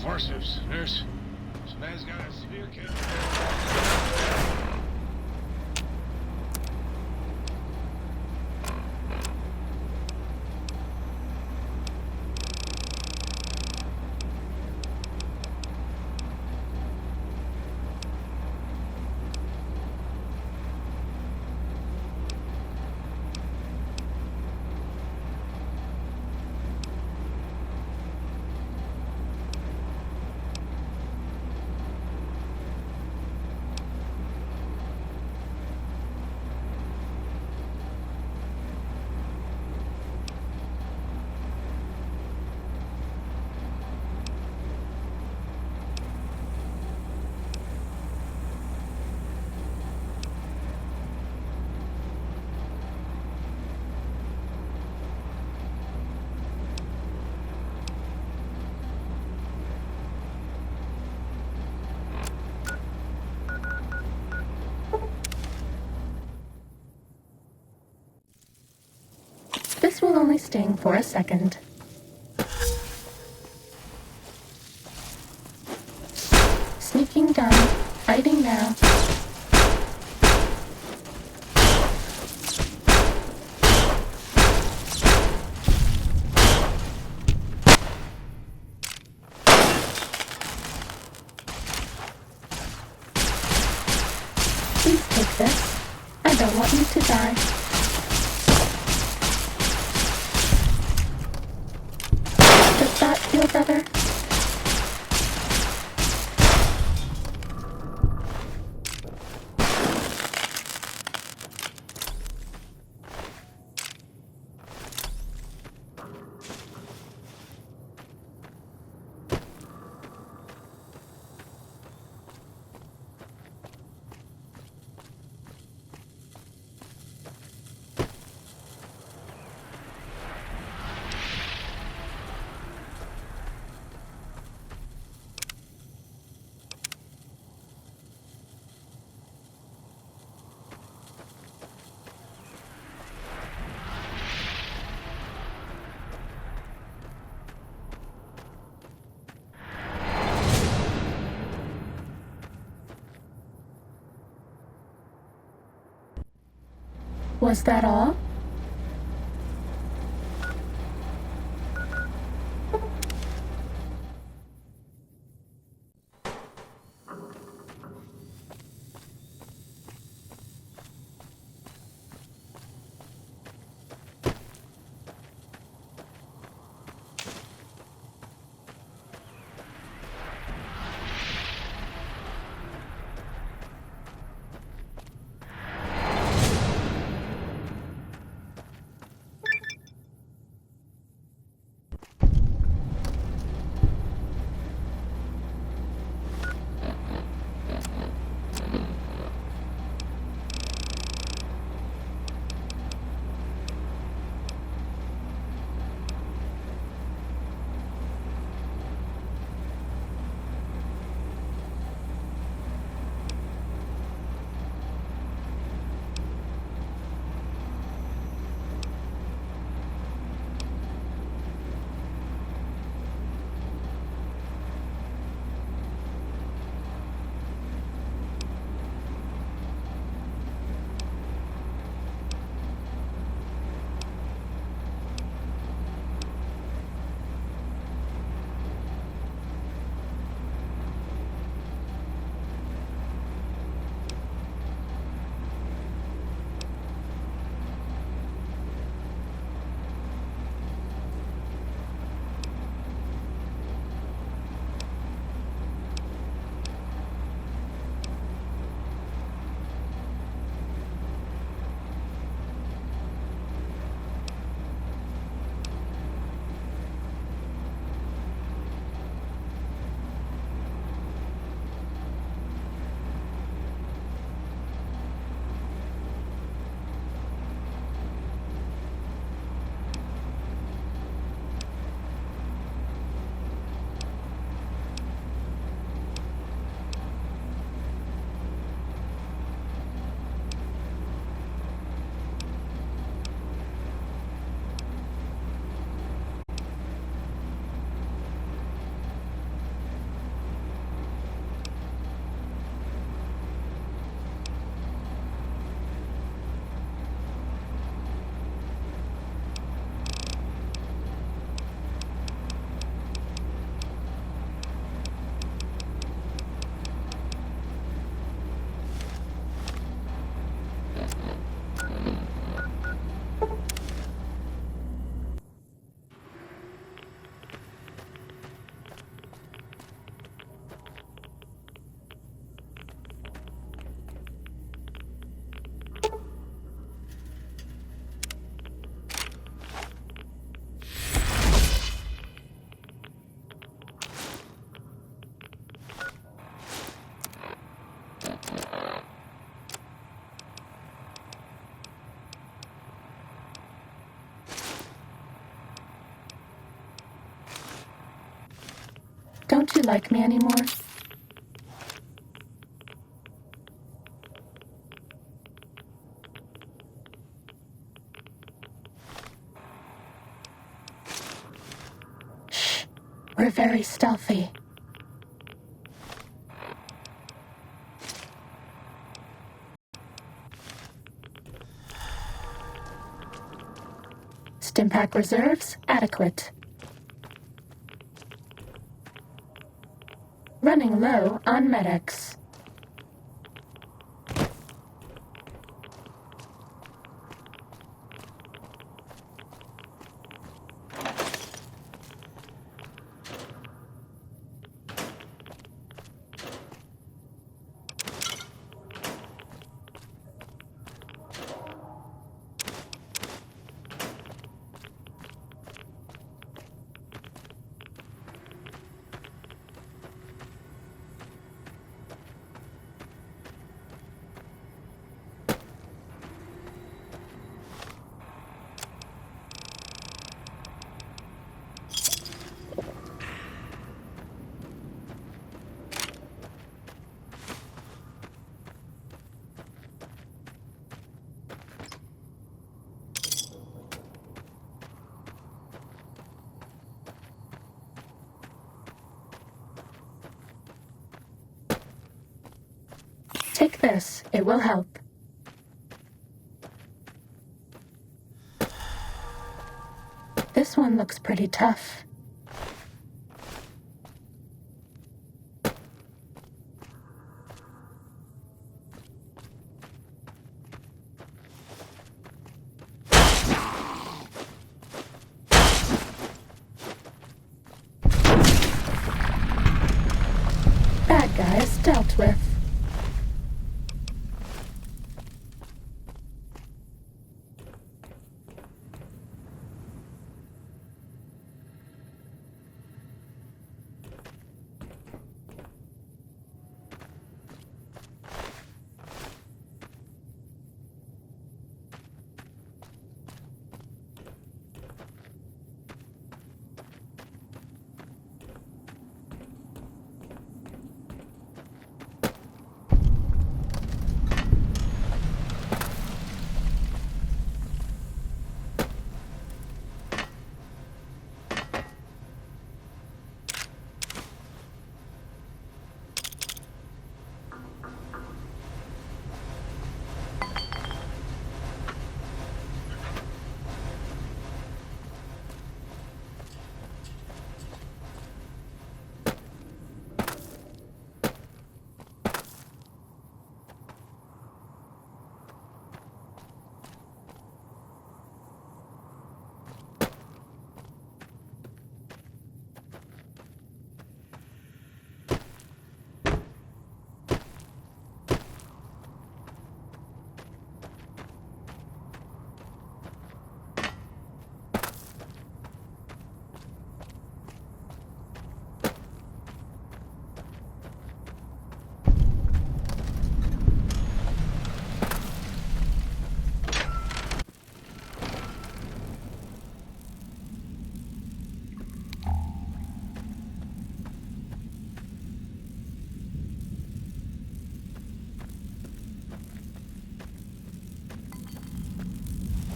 Forceps, nurse. This man's got a severe case. This will only sting for a second. Sneaking done. Fighting now. Please take this. I don't want you to die. Does that feel better? Was that all? Don't you like me anymore? We're very stealthy. Stimpack reserves adequate. Running low on medics. Take this, it will help. This one looks pretty tough. Bad guys dealt with.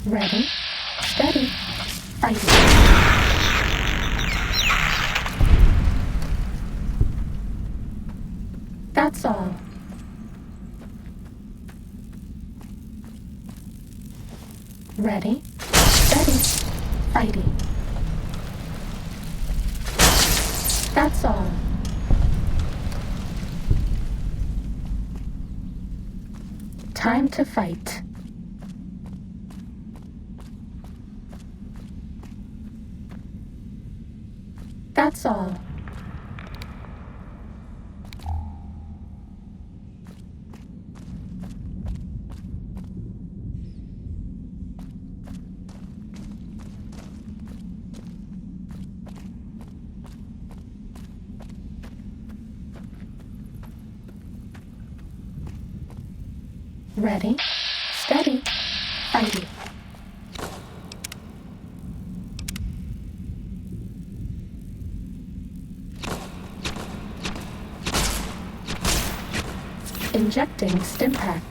Ready, steady, fighting. That's all. Ready, steady, fighting. That's all. Time to fight. That's all. Ready, steady, fighting. Injecting Stimpack.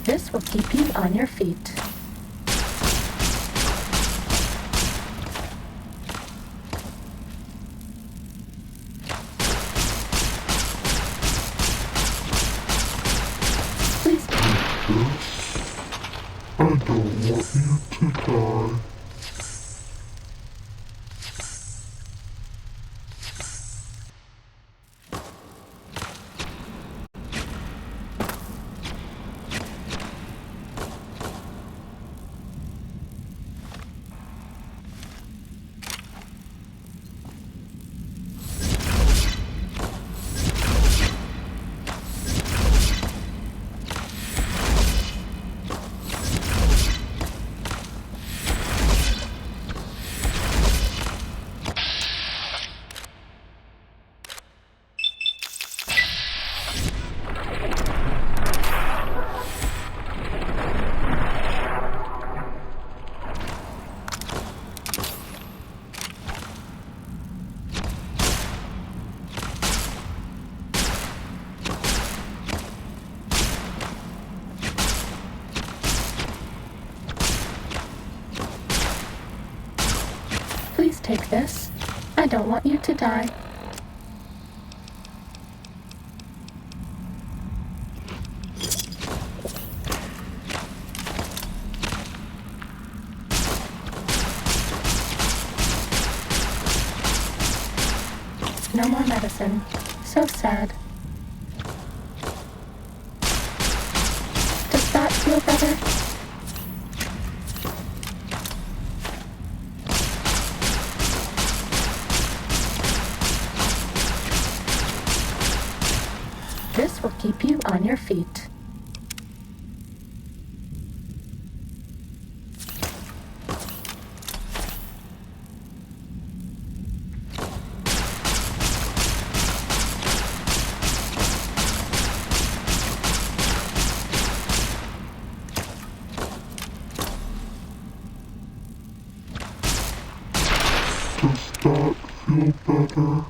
This will keep you on your feet. Please I don't want you to die. Please take this. I don't want you to die. No more medicine. So sad. Does that feel better? This will keep you on your feet. Does that feel better?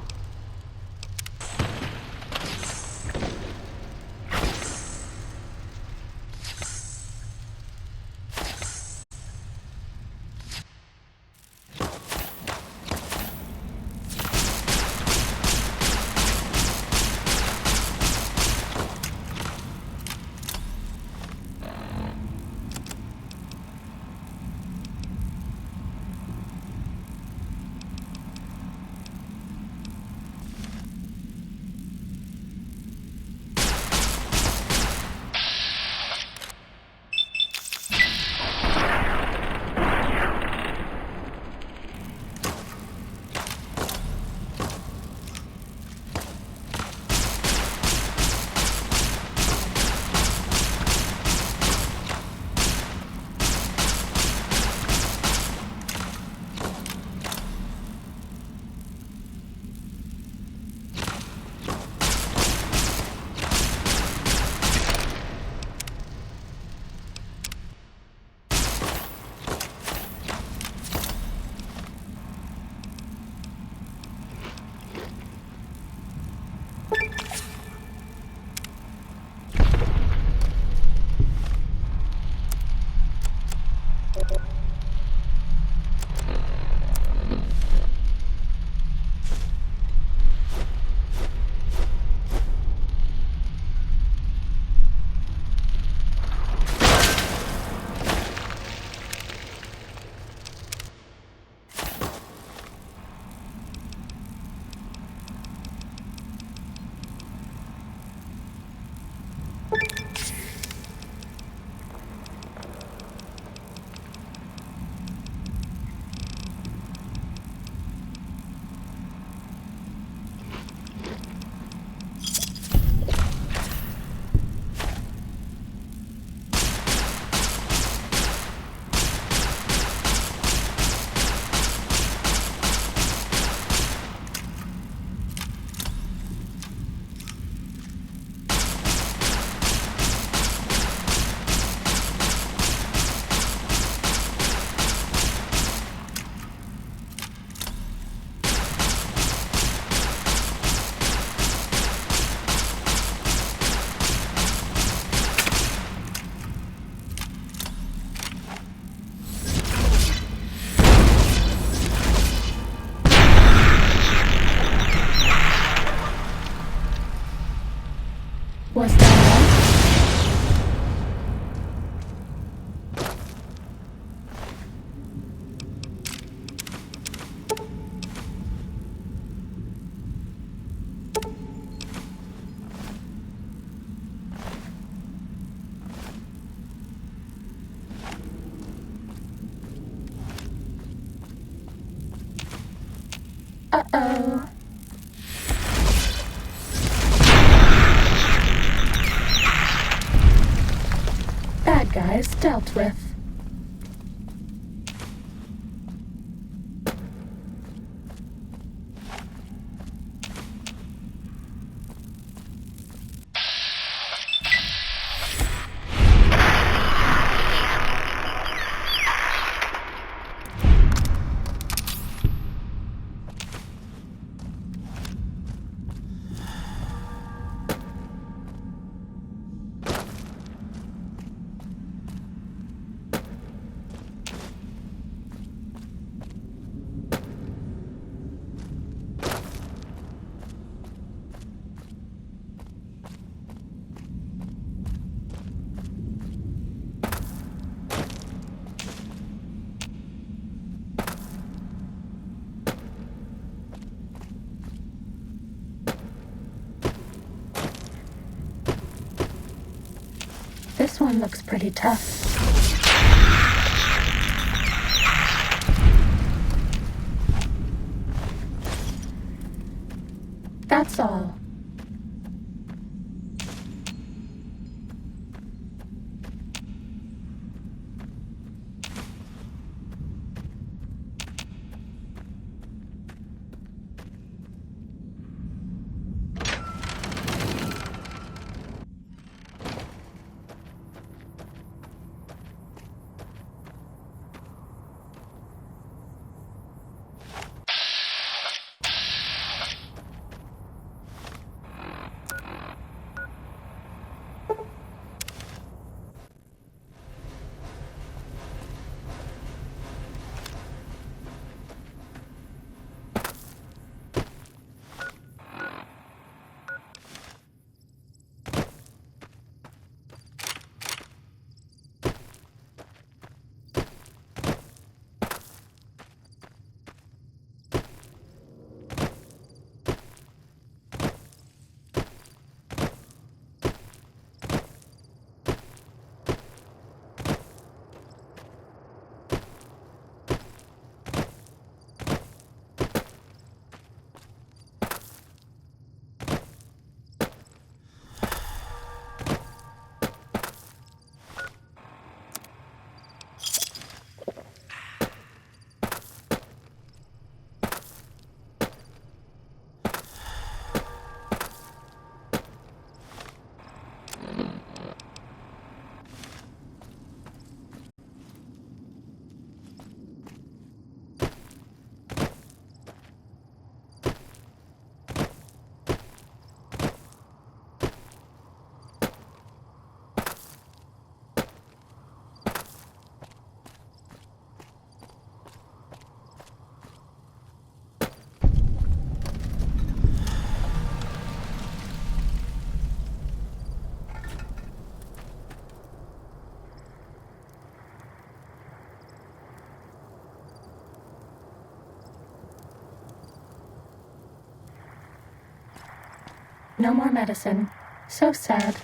Bad guys dealt with. This one looks pretty tough. That's all. No more medicine. So sad.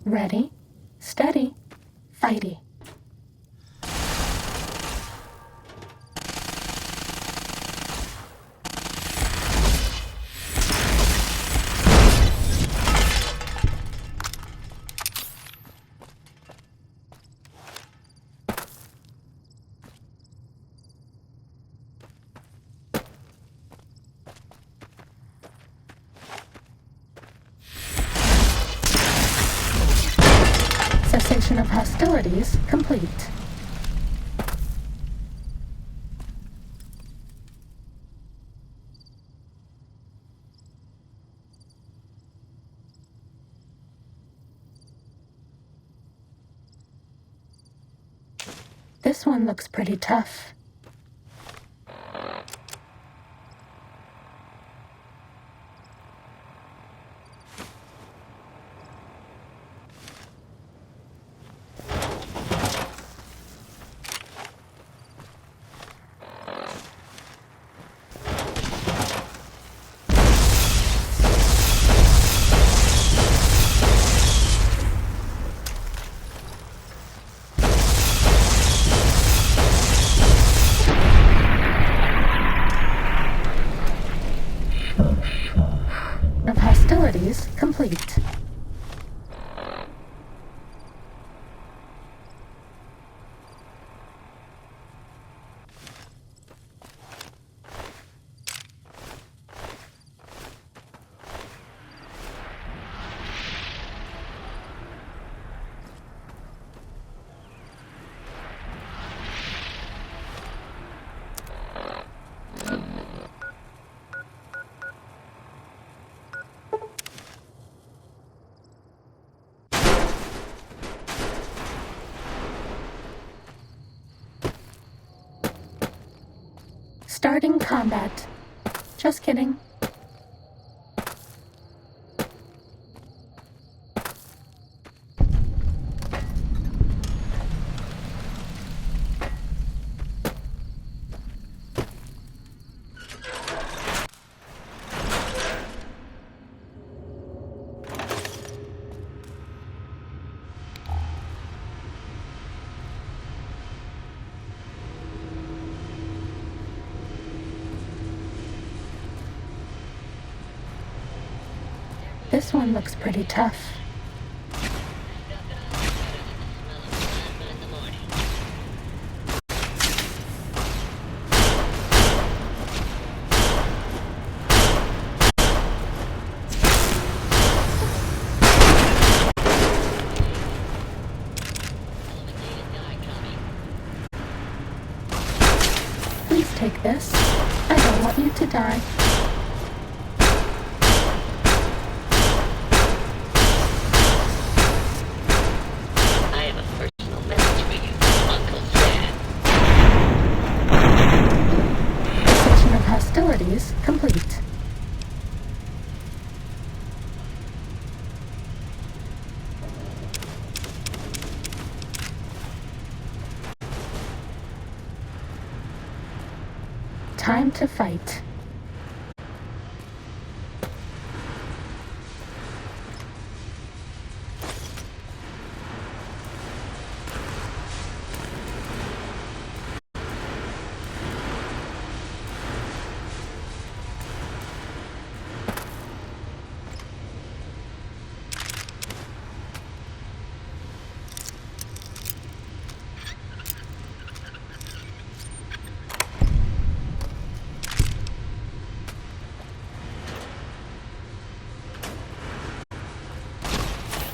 Ready, steady, fighty. Cessation of hostilities complete. This one looks pretty tough. Of hostilities complete. Starting combat. Just kidding. This one looks pretty tough. Please take this. I don't want you to die. Hostilities complete. Time to fight.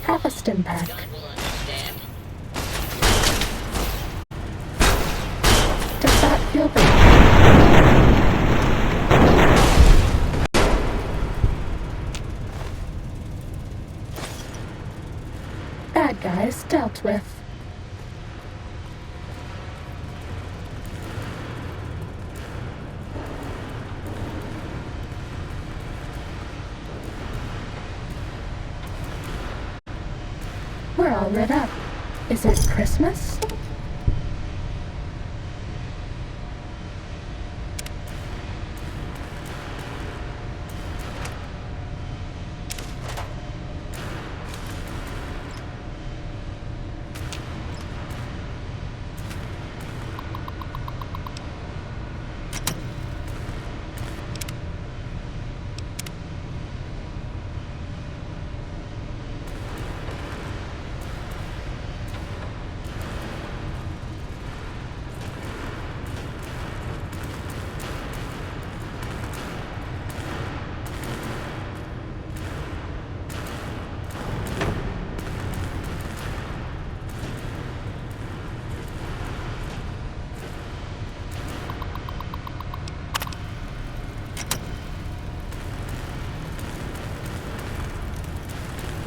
Have a stim pack. Does that feel bad? Bad guys dealt with. We're all lit up. Is it Christmas?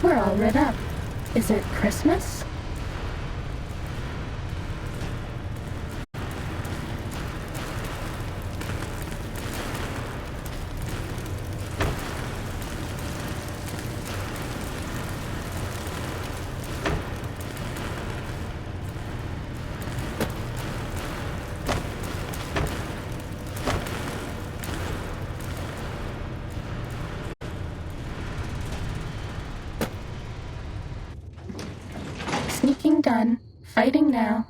We're all lit up. Is it Christmas? done. Fighting now.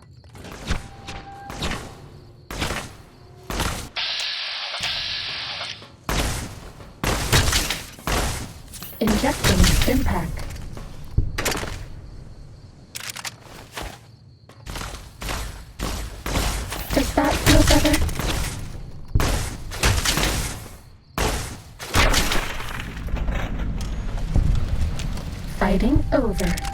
Injecting Stimpack. Does that feel better? Fighting over.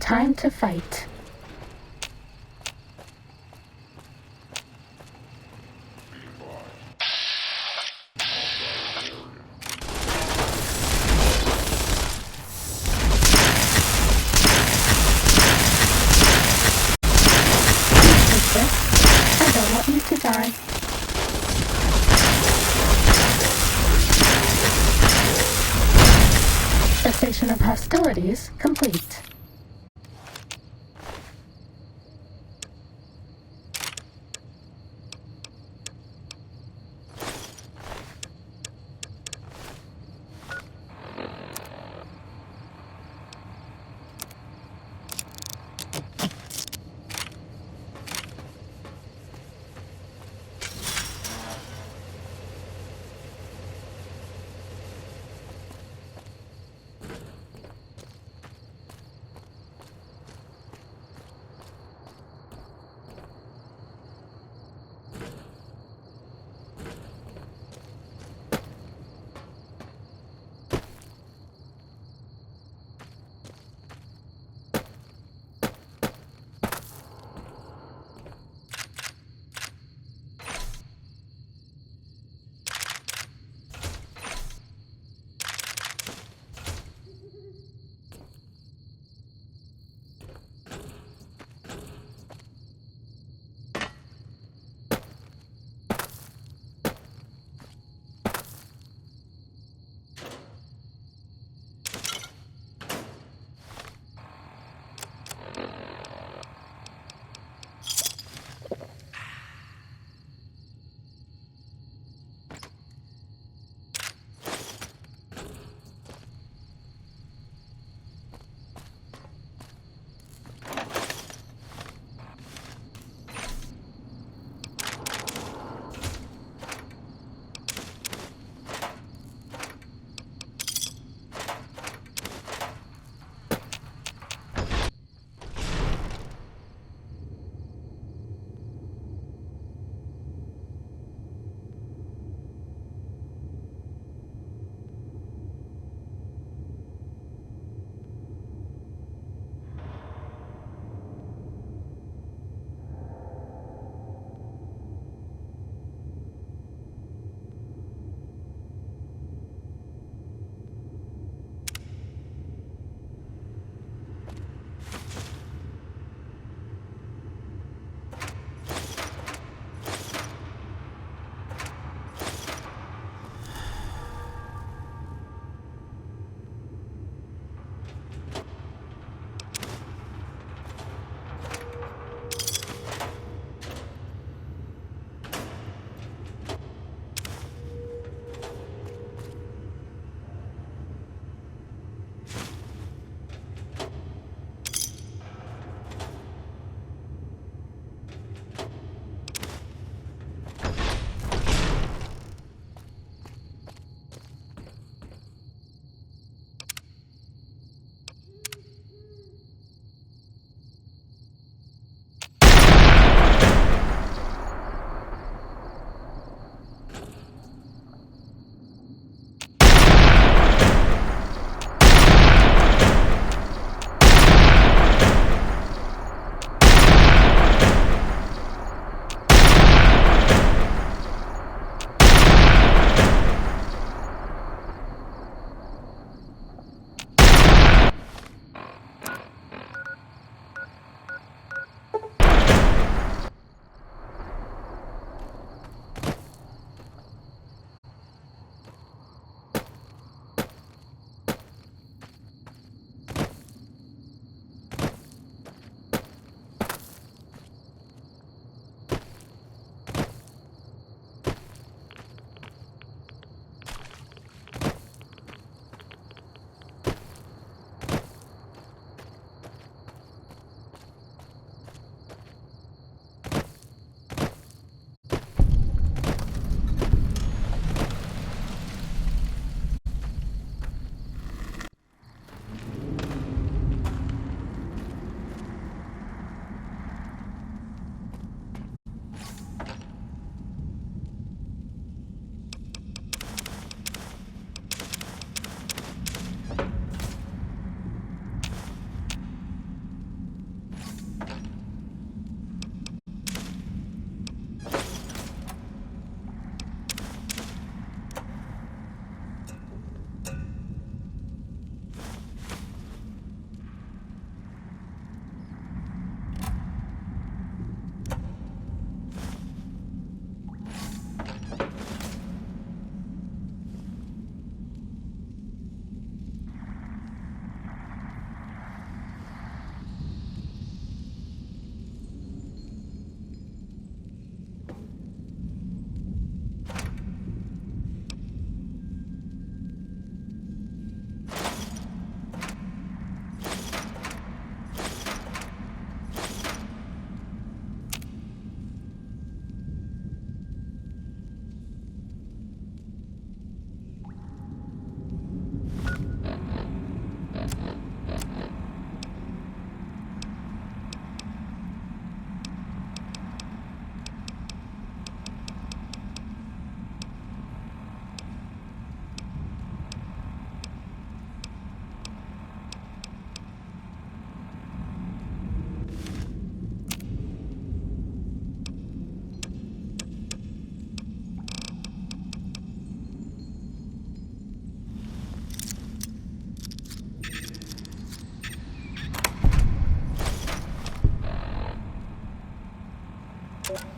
Time to fight. I don't want you to die. Cessation of hostilities complete.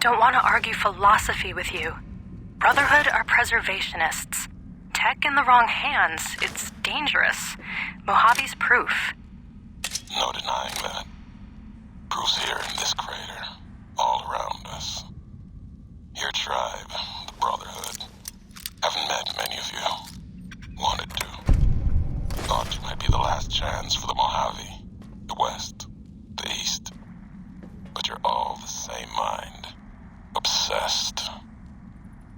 don't want to argue philosophy with you. Brotherhood are preservationists. Tech in the wrong hands, it's dangerous. Mojave's proof. No denying that. Proof's here in this crater, all around us. Your tribe, the Brotherhood. Haven't met many of you. Wanted to. Thought you might be the last chance for the Mojave, the West, the East. But you're all the same mind. Obsessed.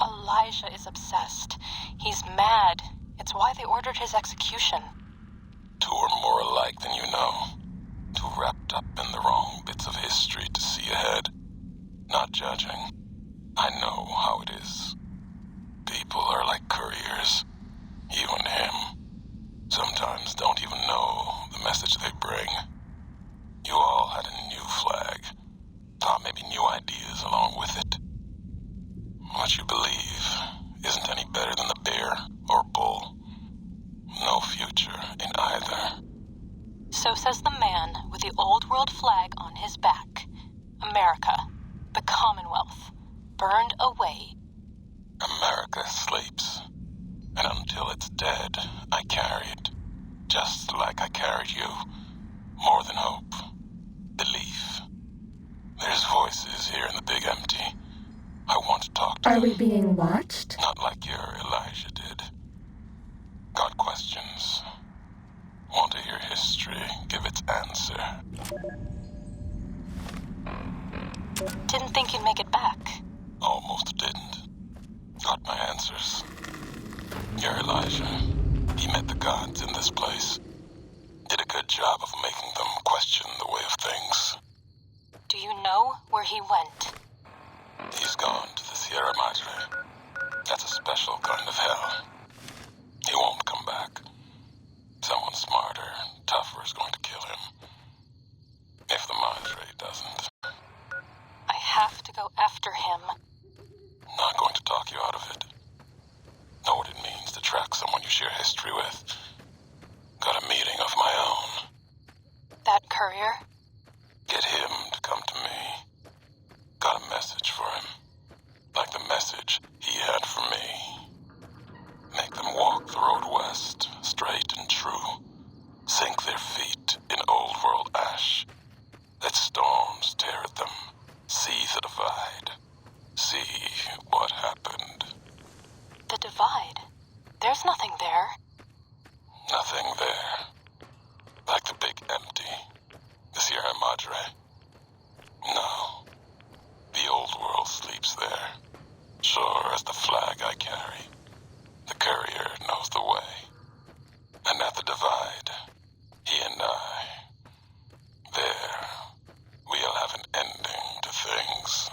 Elijah is obsessed. He's mad. It's why they ordered his execution. Two are more alike than you know. Too wrapped up in the wrong bits of history to see ahead. Not judging. I know how it is. People are like couriers. You and him. Sometimes don't even know the message they bring. You all had a new flag. Thought maybe new ideas along with it. What you believe isn't any better than the bear or bull. No future in either. So says the man with the old world flag on his back. America, the Commonwealth, burned away. America sleeps. And until it's dead, I carry it. Just like I carried you. More than hope. Belief. There's voices here in the big empty. I want to talk to Are them. we being watched? Not like your Elijah did. Got questions. Want to hear history give its answer. Didn't think you'd make it back. Almost didn't. Got my answers. Your Elijah. He met the gods in this place. Did a good job of making them question the way of things. Do you know where he went? He's gone to the Sierra Madre. That's a special kind of hell. He won't come back. Someone smarter, tougher is going to kill him. If the Madre doesn't. I have to go after him. Not going to talk you out of it. Know what it means to track someone you share history with. Got a meeting of my own. That courier? Get him to come to me. Got a message for him. Like the message he had for me. Make them walk the road west, straight and true. Sink their feet in old world ash. Let storms tear at them. See the divide. See what happened. The divide? There's nothing there. Nothing there. Like the big empty. The Sierra Madre. No. The old world sleeps there. Sure as the flag I carry. The courier knows the way. And at the divide, he and I, there, we'll have an ending to things.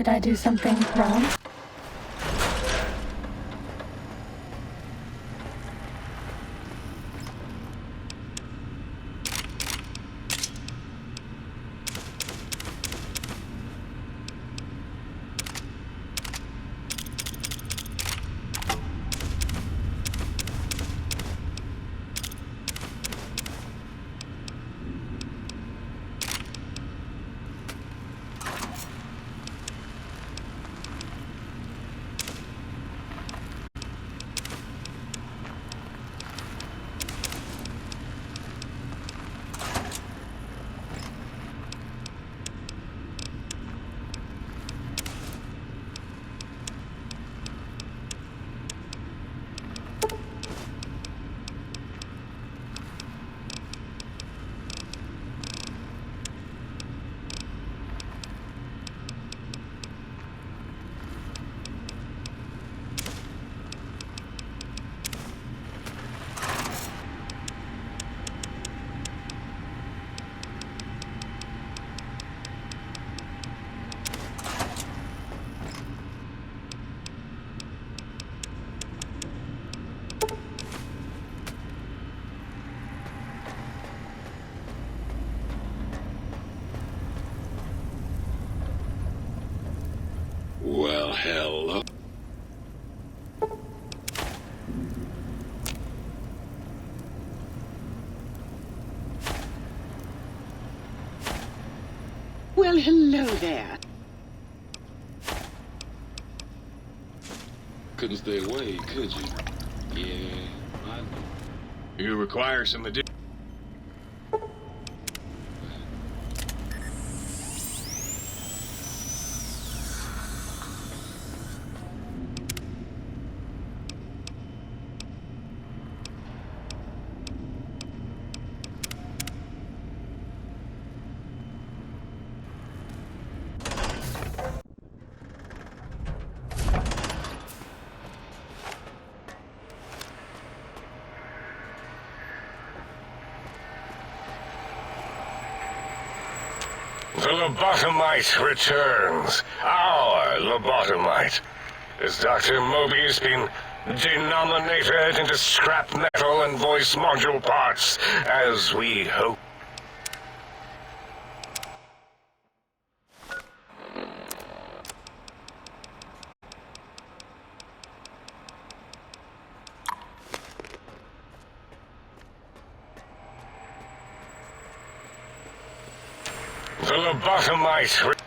Did I do something wrong? Well, hello. Well, hello there. Couldn't stay away, could you? Yeah, I know. You require some additional... The lobotomite returns. Our lobotomite. Has Dr. Mobius been denominated into scrap metal and voice module parts, as we hope? The lobotomite...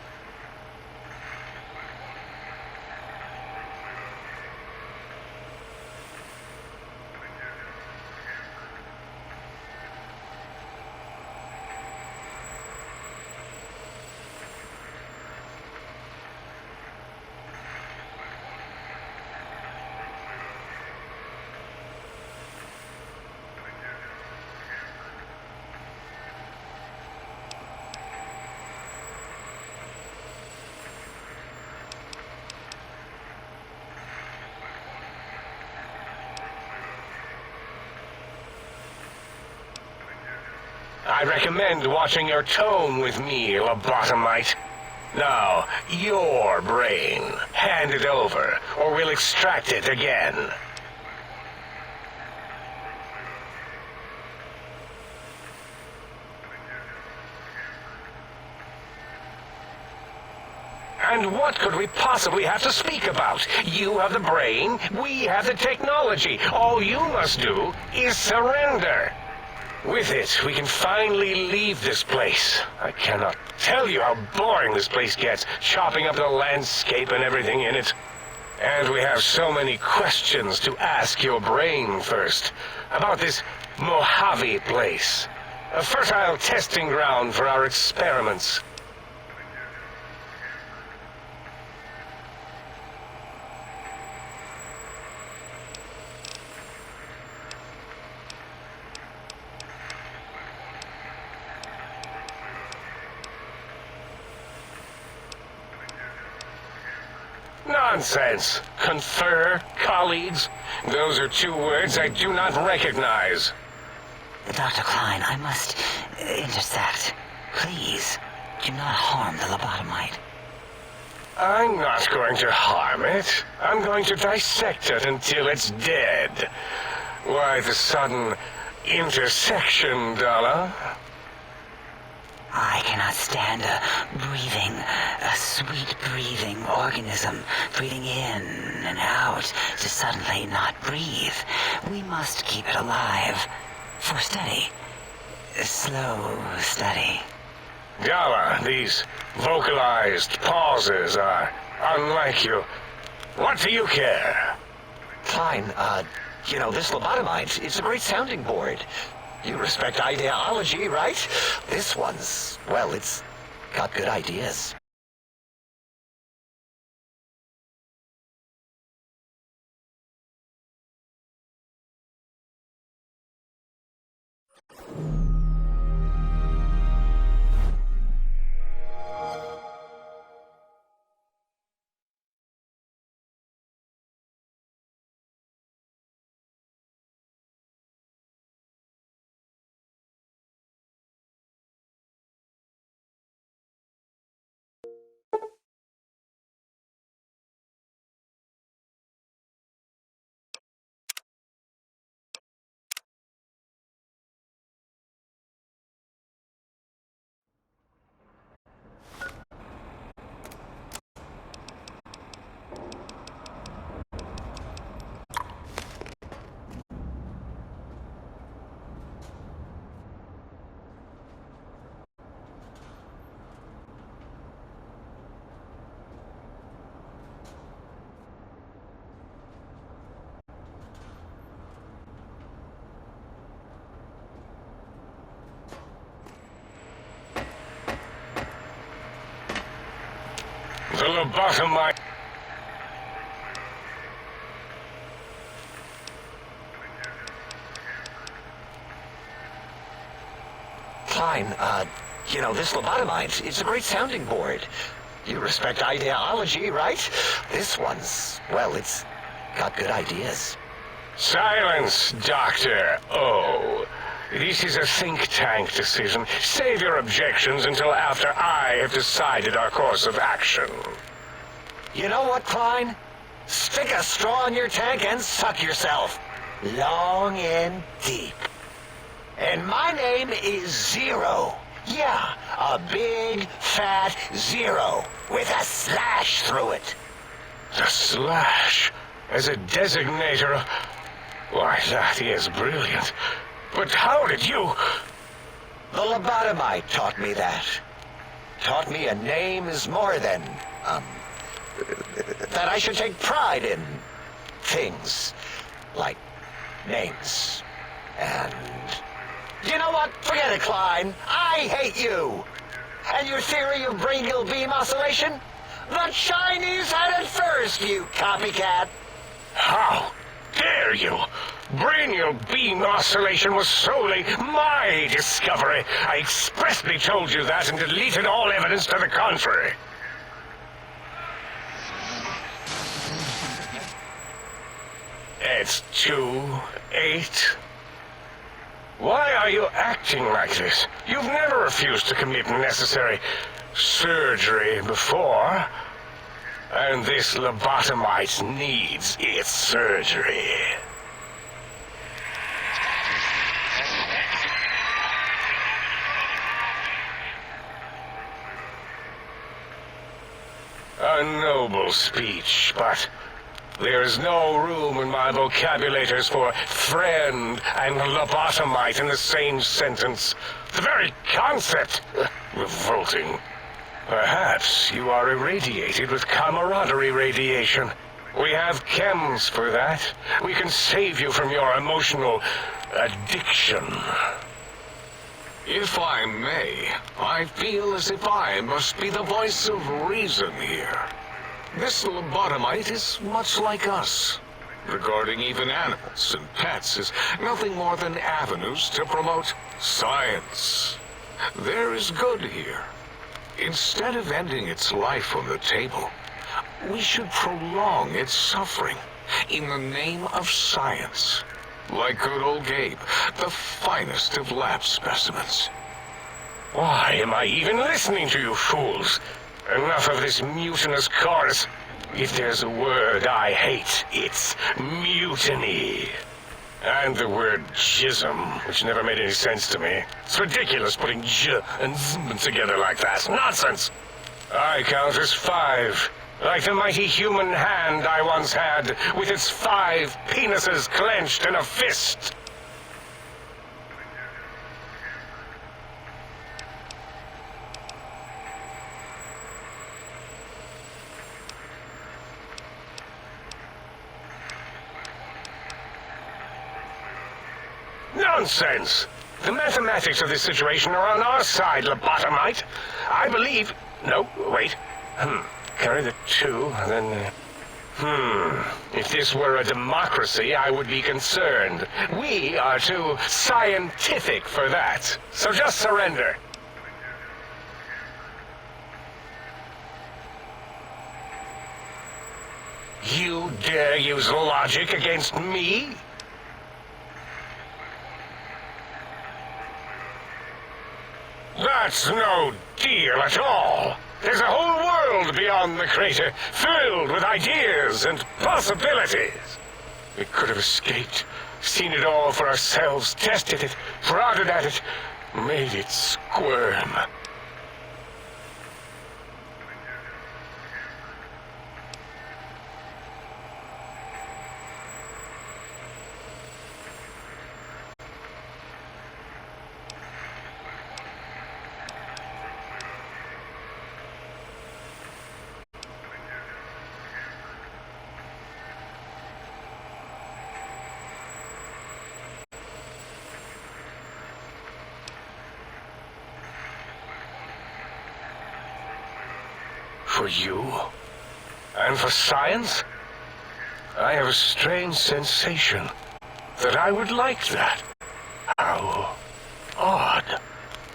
I recommend watching your tone with me, lobotomite. Now, your brain. Hand it over, or we'll extract it again. And what could we possibly have to speak about? You have the brain, we have the technology. All you must do is surrender. With it, we can finally leave this place. I cannot tell you how boring this place gets, chopping up the landscape and everything in it. And we have so many questions to ask your brain first. About this Mojave place. A fertile testing ground for our experiments. Nonsense. Confer, colleagues. Those are two words I do not recognize. Dr. Klein, I must intercept. Please, do not harm the lobotomite. I'm not going to harm it. I'm going to dissect it until it's dead. Why the sudden intersection, Dala? I cannot stand a sweet breathing organism breathing in and out to suddenly not breathe. We must keep it alive for study. Slow study. Dala, these vocalized pauses are unlike you. What do you care? Klein, this lobotomite, it's a great sounding board. You respect ideology, right? This one's, well, it's got good ideas. The lobotomite. Klein, this lobotomite, it's a great sounding board. You respect ideology, right? This one's, well, it's got good ideas. Silence, Dr. O. This is a think tank decision. Save your objections until after I have decided our course of action. You know what, Klein? Stick a straw in your tank and suck yourself. Long and deep. And my name is Zero. Yeah, a big, fat zero with a slash through it. The slash as a designator. Why, that is brilliant. But how did you... The lobotomite taught me that. Taught me a name is more than, that I should take pride in things like names. And you know what? Forget it, Klein. I hate you. And your theory of brain-gill beam oscillation? The Chinese had it first, you copycat. How dare you? Brainial beam oscillation was solely my discovery. I expressly told you that and deleted all evidence to the contrary. It's 2-8. Why are you acting like this? You've never refused to commit necessary surgery before. And this lobotomite needs its surgery. A noble speech, but there is no room in my vocabulators for friend and lobotomite in the same sentence. The very concept, revolting. Perhaps you are irradiated with camaraderie radiation. We have chems for that. We can save you from your emotional addiction. If I may, I feel as if I must be the voice of reason here. This lobotomite is much like us. Regarding even animals and pets as nothing more than avenues to promote science. There is good here. Instead of ending its life on the table, we should prolong its suffering in the name of science. Like good old Gabe, the finest of lab specimens. Why am I even listening to you fools? Enough of this mutinous chorus. If there's a word I hate, it's mutiny. And the word jism, which never made any sense to me. It's ridiculous putting j and z together like that. Nonsense! I count as 5. Like the mighty human hand I once had, with its 5 penises clenched in a fist. Nonsense! The mathematics of this situation are on our side, lobotomite. I believe... No, wait. Carry the 2, then... If this were a democracy, I would be concerned. We are too scientific for that. So just surrender. You dare use logic against me? That's no deal at all. There's a whole world beyond the crater, filled with ideas and possibilities. We could have escaped, seen it all for ourselves, tested it, prodded at it, made it squirm. For you? And for science? I have a strange sensation that I would like that. How odd.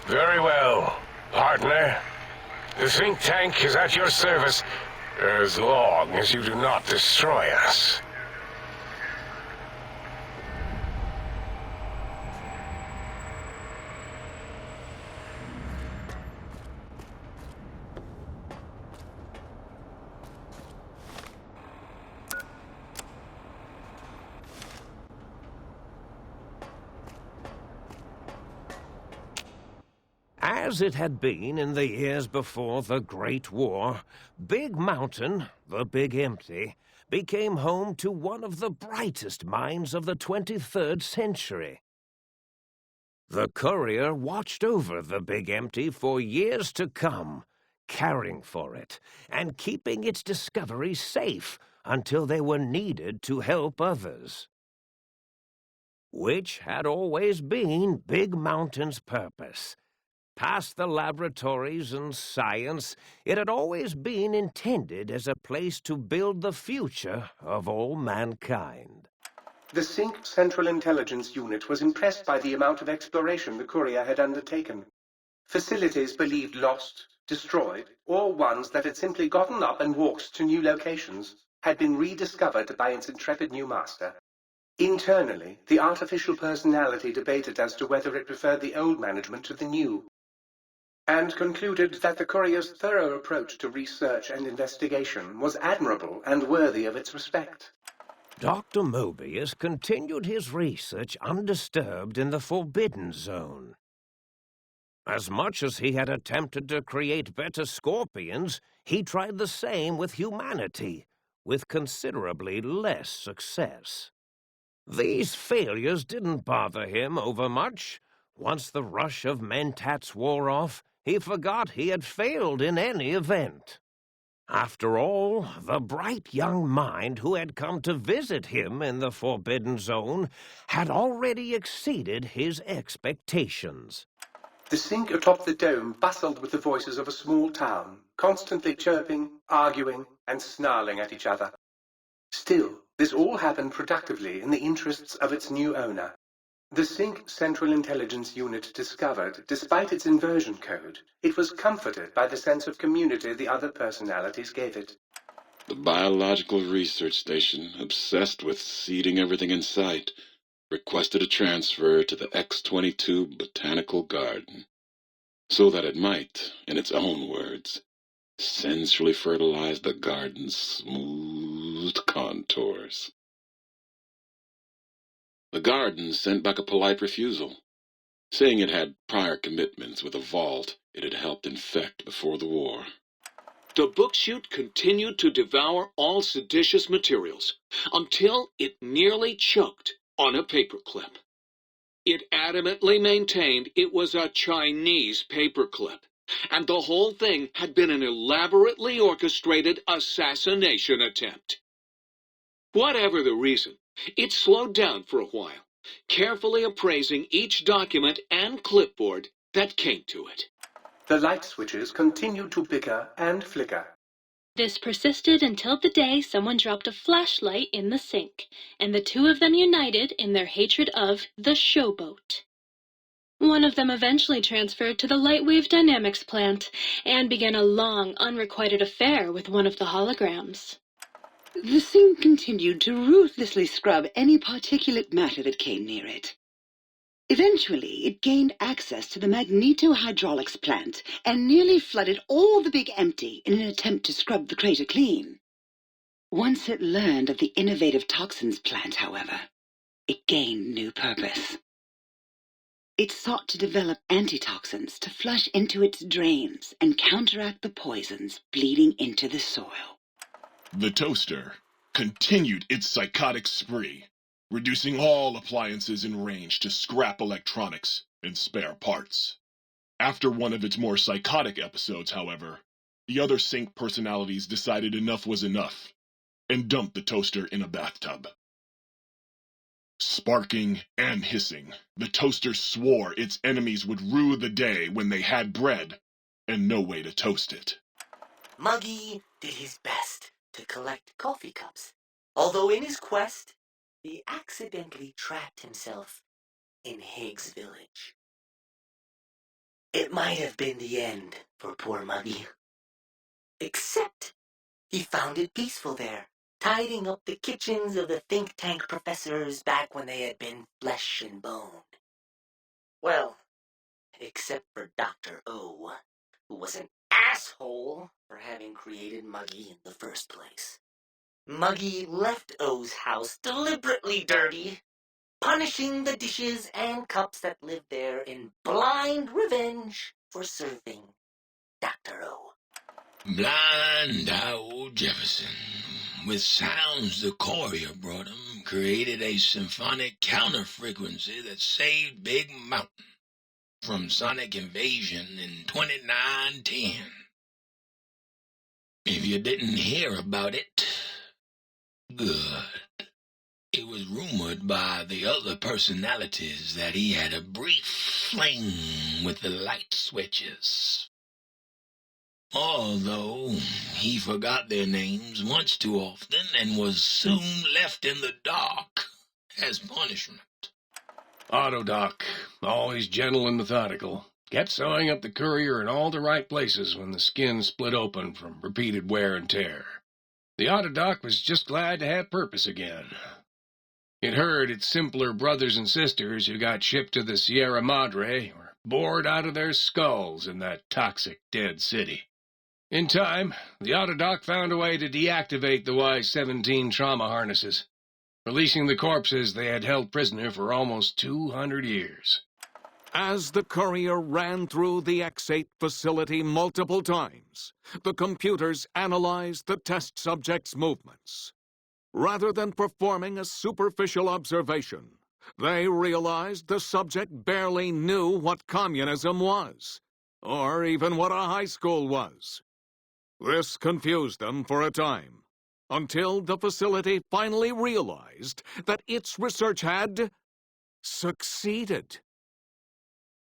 Very well, partner. The think tank is at your service as long as you do not destroy us. As it had been in the years before the Great War, Big Mountain, the Big Empty, became home to one of the brightest minds of the 23rd century. The courier watched over the Big Empty for years to come, caring for it and keeping its discoveries safe until they were needed to help others. Which had always been Big Mountain's purpose. Past the laboratories and science, it had always been intended as a place to build the future of all mankind. The Sync Central Intelligence Unit was impressed by the amount of exploration the courier had undertaken. Facilities believed lost, destroyed, or ones that had simply gotten up and walked to new locations had been rediscovered by its intrepid new master. Internally, the artificial personality debated as to whether it preferred the old management to the new, and concluded that the courier's thorough approach to research and investigation was admirable and worthy of its respect. Dr. Mobius continued his research undisturbed in the Forbidden Zone. As much as he had attempted to create better scorpions, he tried the same with humanity, with considerably less success. These failures didn't bother him overmuch. Once the rush of mentats wore off, he forgot he had failed in any event. After all, the bright young mind who had come to visit him in the Forbidden Zone had already exceeded his expectations. The Sync atop the dome bustled with the voices of a small town, constantly chirping, arguing, and snarling at each other. Still, this all happened productively in the interests of its new owner. The Sync Central Intelligence Unit discovered, despite its inversion code, it was comforted by the sense of community the other personalities gave it. The Biological Research Station, obsessed with seeding everything in sight, requested a transfer to the X-22 Botanical Garden, so that it might, in its own words, sensually fertilized the garden's smooth contours. The garden sent back a polite refusal, saying it had prior commitments with a vault it had helped infect before the war. The book chute continued to devour all seditious materials until it nearly choked on a paperclip. It adamantly maintained it was a Chinese paperclip, and the whole thing had been an elaborately orchestrated assassination attempt. Whatever the reason, it slowed down for a while, carefully appraising each document and clipboard that came to it. The light switches continued to bicker and flicker. This persisted until the day someone dropped a flashlight in the sink, and the two of them united in their hatred of the showboat. One of them eventually transferred to the Lightwave Dynamics plant and began a long, unrequited affair with one of the holograms. The sink continued to ruthlessly scrub any particulate matter that came near it. Eventually, it gained access to the magneto-hydraulics plant and nearly flooded all the Big Empty in an attempt to scrub the crater clean. Once it learned of the innovative toxins plant, however, it gained new purpose. It sought to develop antitoxins to flush into its drains and counteract the poisons bleeding into the soil. The toaster continued its psychotic spree, reducing all appliances in range to scrap electronics and spare parts. After one of its more psychotic episodes, however, the other sink personalities decided enough was enough and dumped the toaster in a bathtub. Sparking and hissing, the toaster swore its enemies would rue the day when they had bread and no way to toast it. Muggy did his best to collect coffee cups, although in his quest, he accidentally trapped himself in Higgs Village. It might have been the end for poor Muggy. Except he found it peaceful there, tidying up the kitchens of the think tank professors back when they had been flesh and bone. Well, except for Dr. O, who was an asshole for having created Muggy in the first place. Muggy left O's house deliberately dirty, punishing the dishes and cups that lived there in blind revenge for serving Dr. O. Blind old Jefferson, with sounds the courier brought him, created a symphonic counter-frequency that saved Big Mountain from sonic invasion in 2910. If you didn't hear about it, good. It was rumored by the other personalities that he had a brief fling with the light switches. Although he forgot their names much too often and was soon left in the dark as punishment. Autodoc, always gentle and methodical, kept sewing up the courier in all the right places when the skin split open from repeated wear and tear. The Autodoc was just glad to have purpose again. It heard its simpler brothers and sisters who got shipped to the Sierra Madre were bored out of their skulls in that toxic dead city. In time, the Autodoc found a way to deactivate the Y-17 trauma harnesses, releasing the corpses they had held prisoner for almost 200 years. As the courier ran through the X8 facility multiple times, the computers analyzed the test subject's movements. Rather than performing a superficial observation, they realized the subject barely knew what communism was, or even what a high school was. This confused them for a time, until the facility finally realized that its research had succeeded.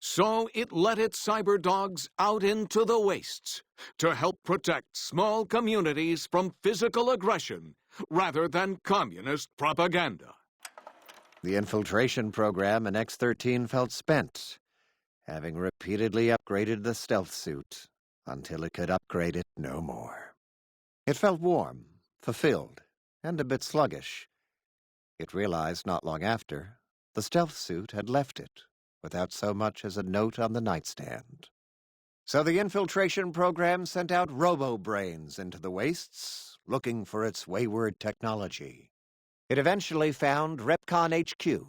So it let its cyber dogs out into the wastes to help protect small communities from physical aggression rather than communist propaganda. The infiltration program in X-13 felt spent, having repeatedly upgraded the stealth suit until it could upgrade it no more. It felt warm, fulfilled, and a bit sluggish. It realized not long after the stealth suit had left it without so much as a note on the nightstand. So the infiltration program sent out robo-brains into the wastes, looking for its wayward technology. It eventually found Repcon HQ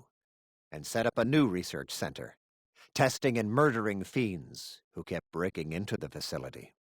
and set up a new research center, testing and murdering fiends who kept breaking into the facility.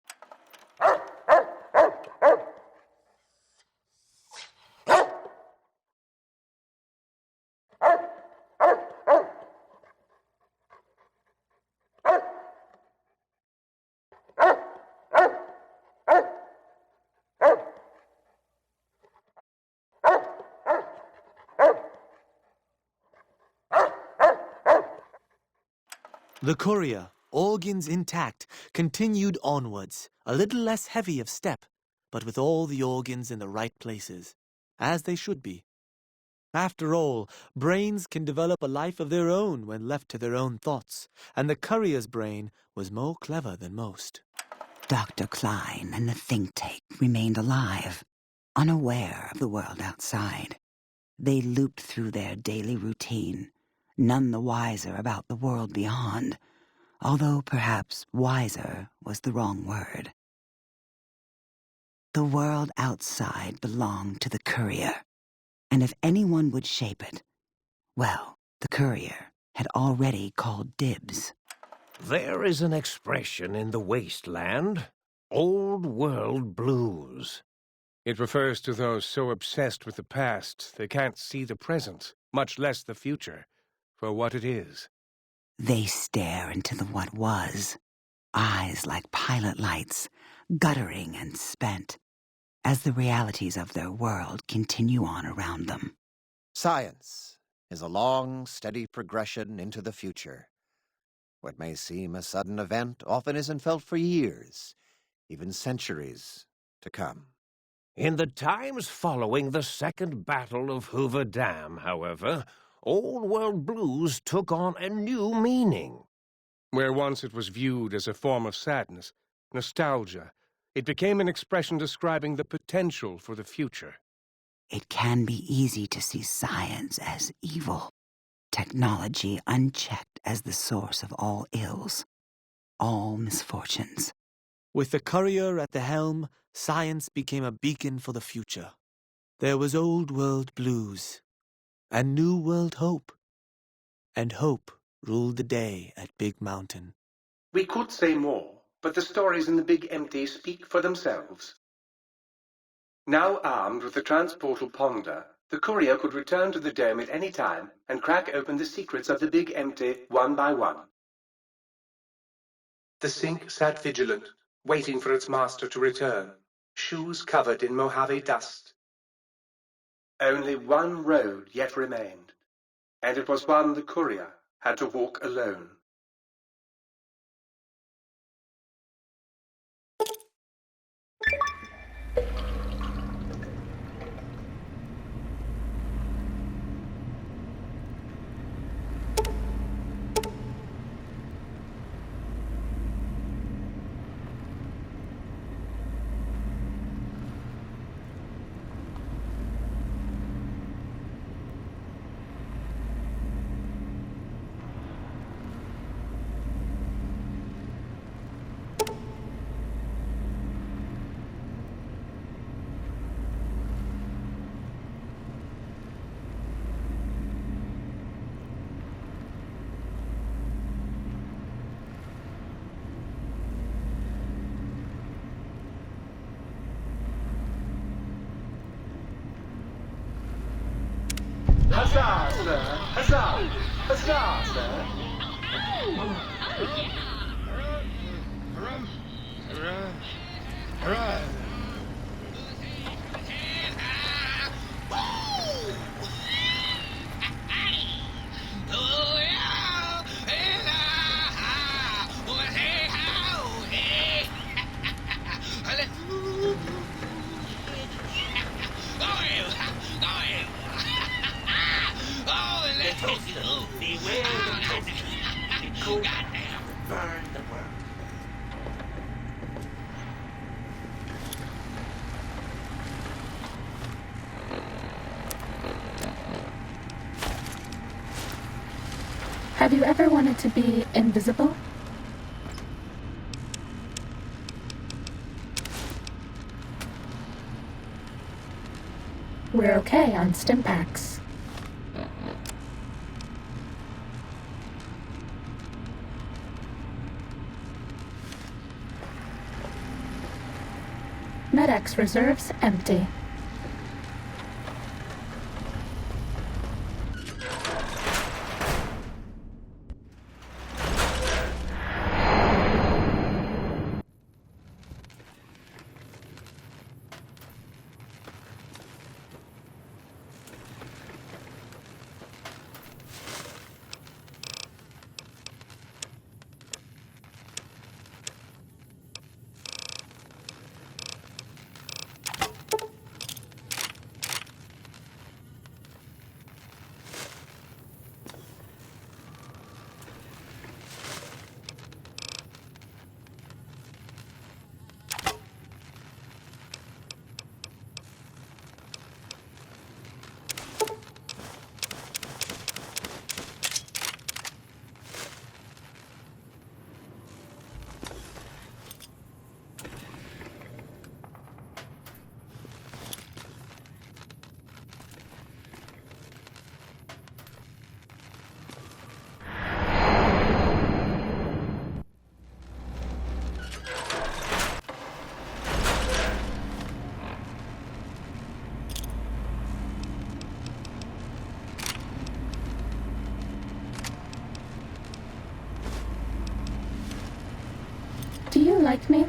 The courier, organs intact, continued onwards, a little less heavy of step, but with all the organs in the right places, as they should be. After all, brains can develop a life of their own when left to their own thoughts, and the courier's brain was more clever than most. Dr. Klein and the think tank remained alive, unaware of the world outside. They looped through their daily routine, none the wiser about the world beyond, although perhaps wiser was the wrong word. The world outside belonged to the courier, and if anyone would shape it, well, the courier had already called dibs. There is an expression in the wasteland, old world blues. It refers to those so obsessed with the past they can't see the present, much less the future, for what it is. They stare into the what was, eyes like pilot lights, guttering and spent, as the realities of their world continue on around them. Science is a long, steady progression into the future. What may seem a sudden event often isn't felt for years, even centuries to come. In the times following the Second Battle of Hoover Dam, however, Old World Blues took on a new meaning. Where once it was viewed as a form of sadness, nostalgia, it became an expression describing the potential for the future. It can be easy to see science as evil, technology unchecked as the source of all ills, all misfortunes. With the courier at the helm, science became a beacon for the future. There was old world blues, and new world hope. And hope ruled the day at Big Mountain. We could say more, but the stories in the Big Empty speak for themselves. Now armed with the transportal Ponder, the courier could return to the dome at any time and crack open the secrets of the Big Empty one by one. The Sink sat vigilant, waiting for its master to return, shoes covered in Mojave dust. Only one road yet remained, and it was one the courier had to walk alone. Huzzah, sir! Huzzah! Huzzah, sir! Have you ever wanted to be invisible? We're okay on Stimpaks. Med-X reserves empty. Do you like me?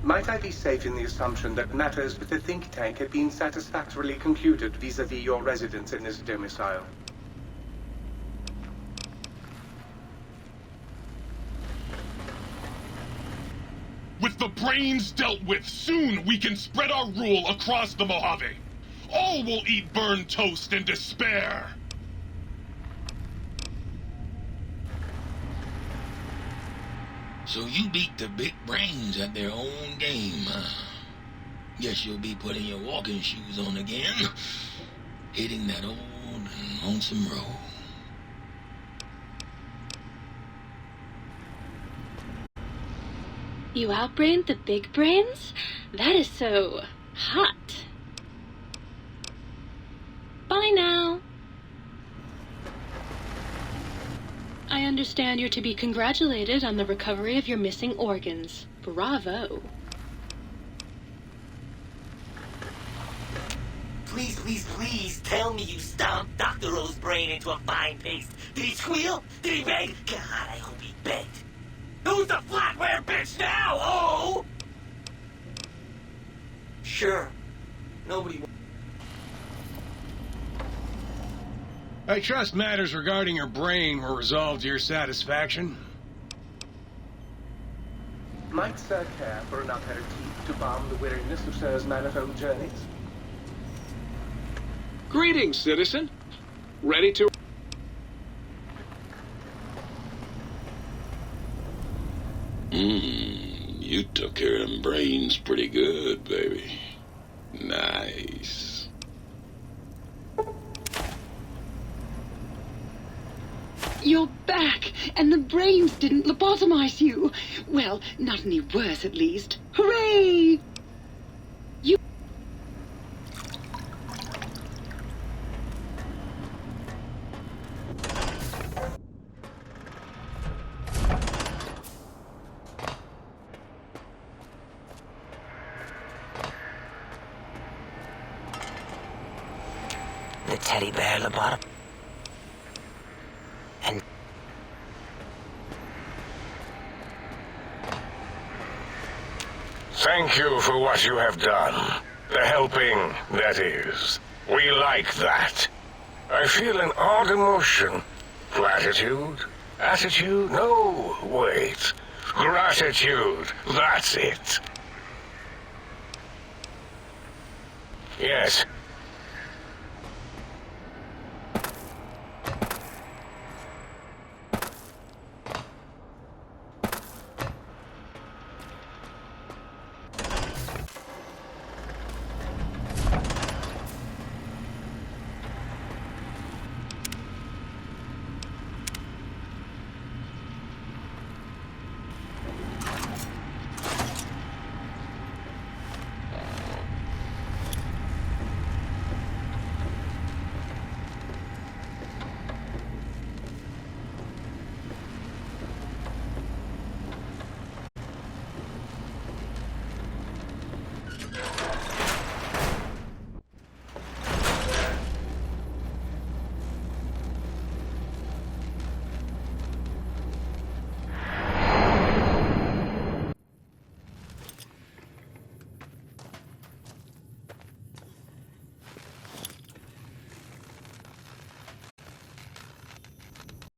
Might I be safe in the assumption that matters with the think tank had been satisfactorily concluded vis-à-vis your residence in this domicile? With the brains dealt with, soon we can spread our rule across the Mojave. All will eat burned toast in despair. So you beat the big brains at their own game, huh? Guess you'll be putting your walking shoes on again, hitting that old and lonesome road. You outbrained the big brains? That is so hot. Bye now. I understand you're to be congratulated on the recovery of your missing organs. Bravo. Please, please, please tell me you stomped Dr. O's brain into a fine paste. Did he squeal? Did he beg? God, I hope he begged. Who's the flatware bitch now, oh? Sure. Nobody... I trust matters regarding your brain were resolved to your satisfaction. Might Sir care for an aperitif to balm the weariness of Sir's manifold journeys? Greetings, citizen. Ready to... You took care of them brains pretty good, baby. Nice. You're back, and the brains didn't lobotomize you. Well, not any worse, at least. Hooray! You... The teddy bear lobotomy. And thank you for what you have done. The helping, that is. We like that. I feel an odd emotion. Platitude? Attitude? No, wait. Gratitude. That's it. Yes,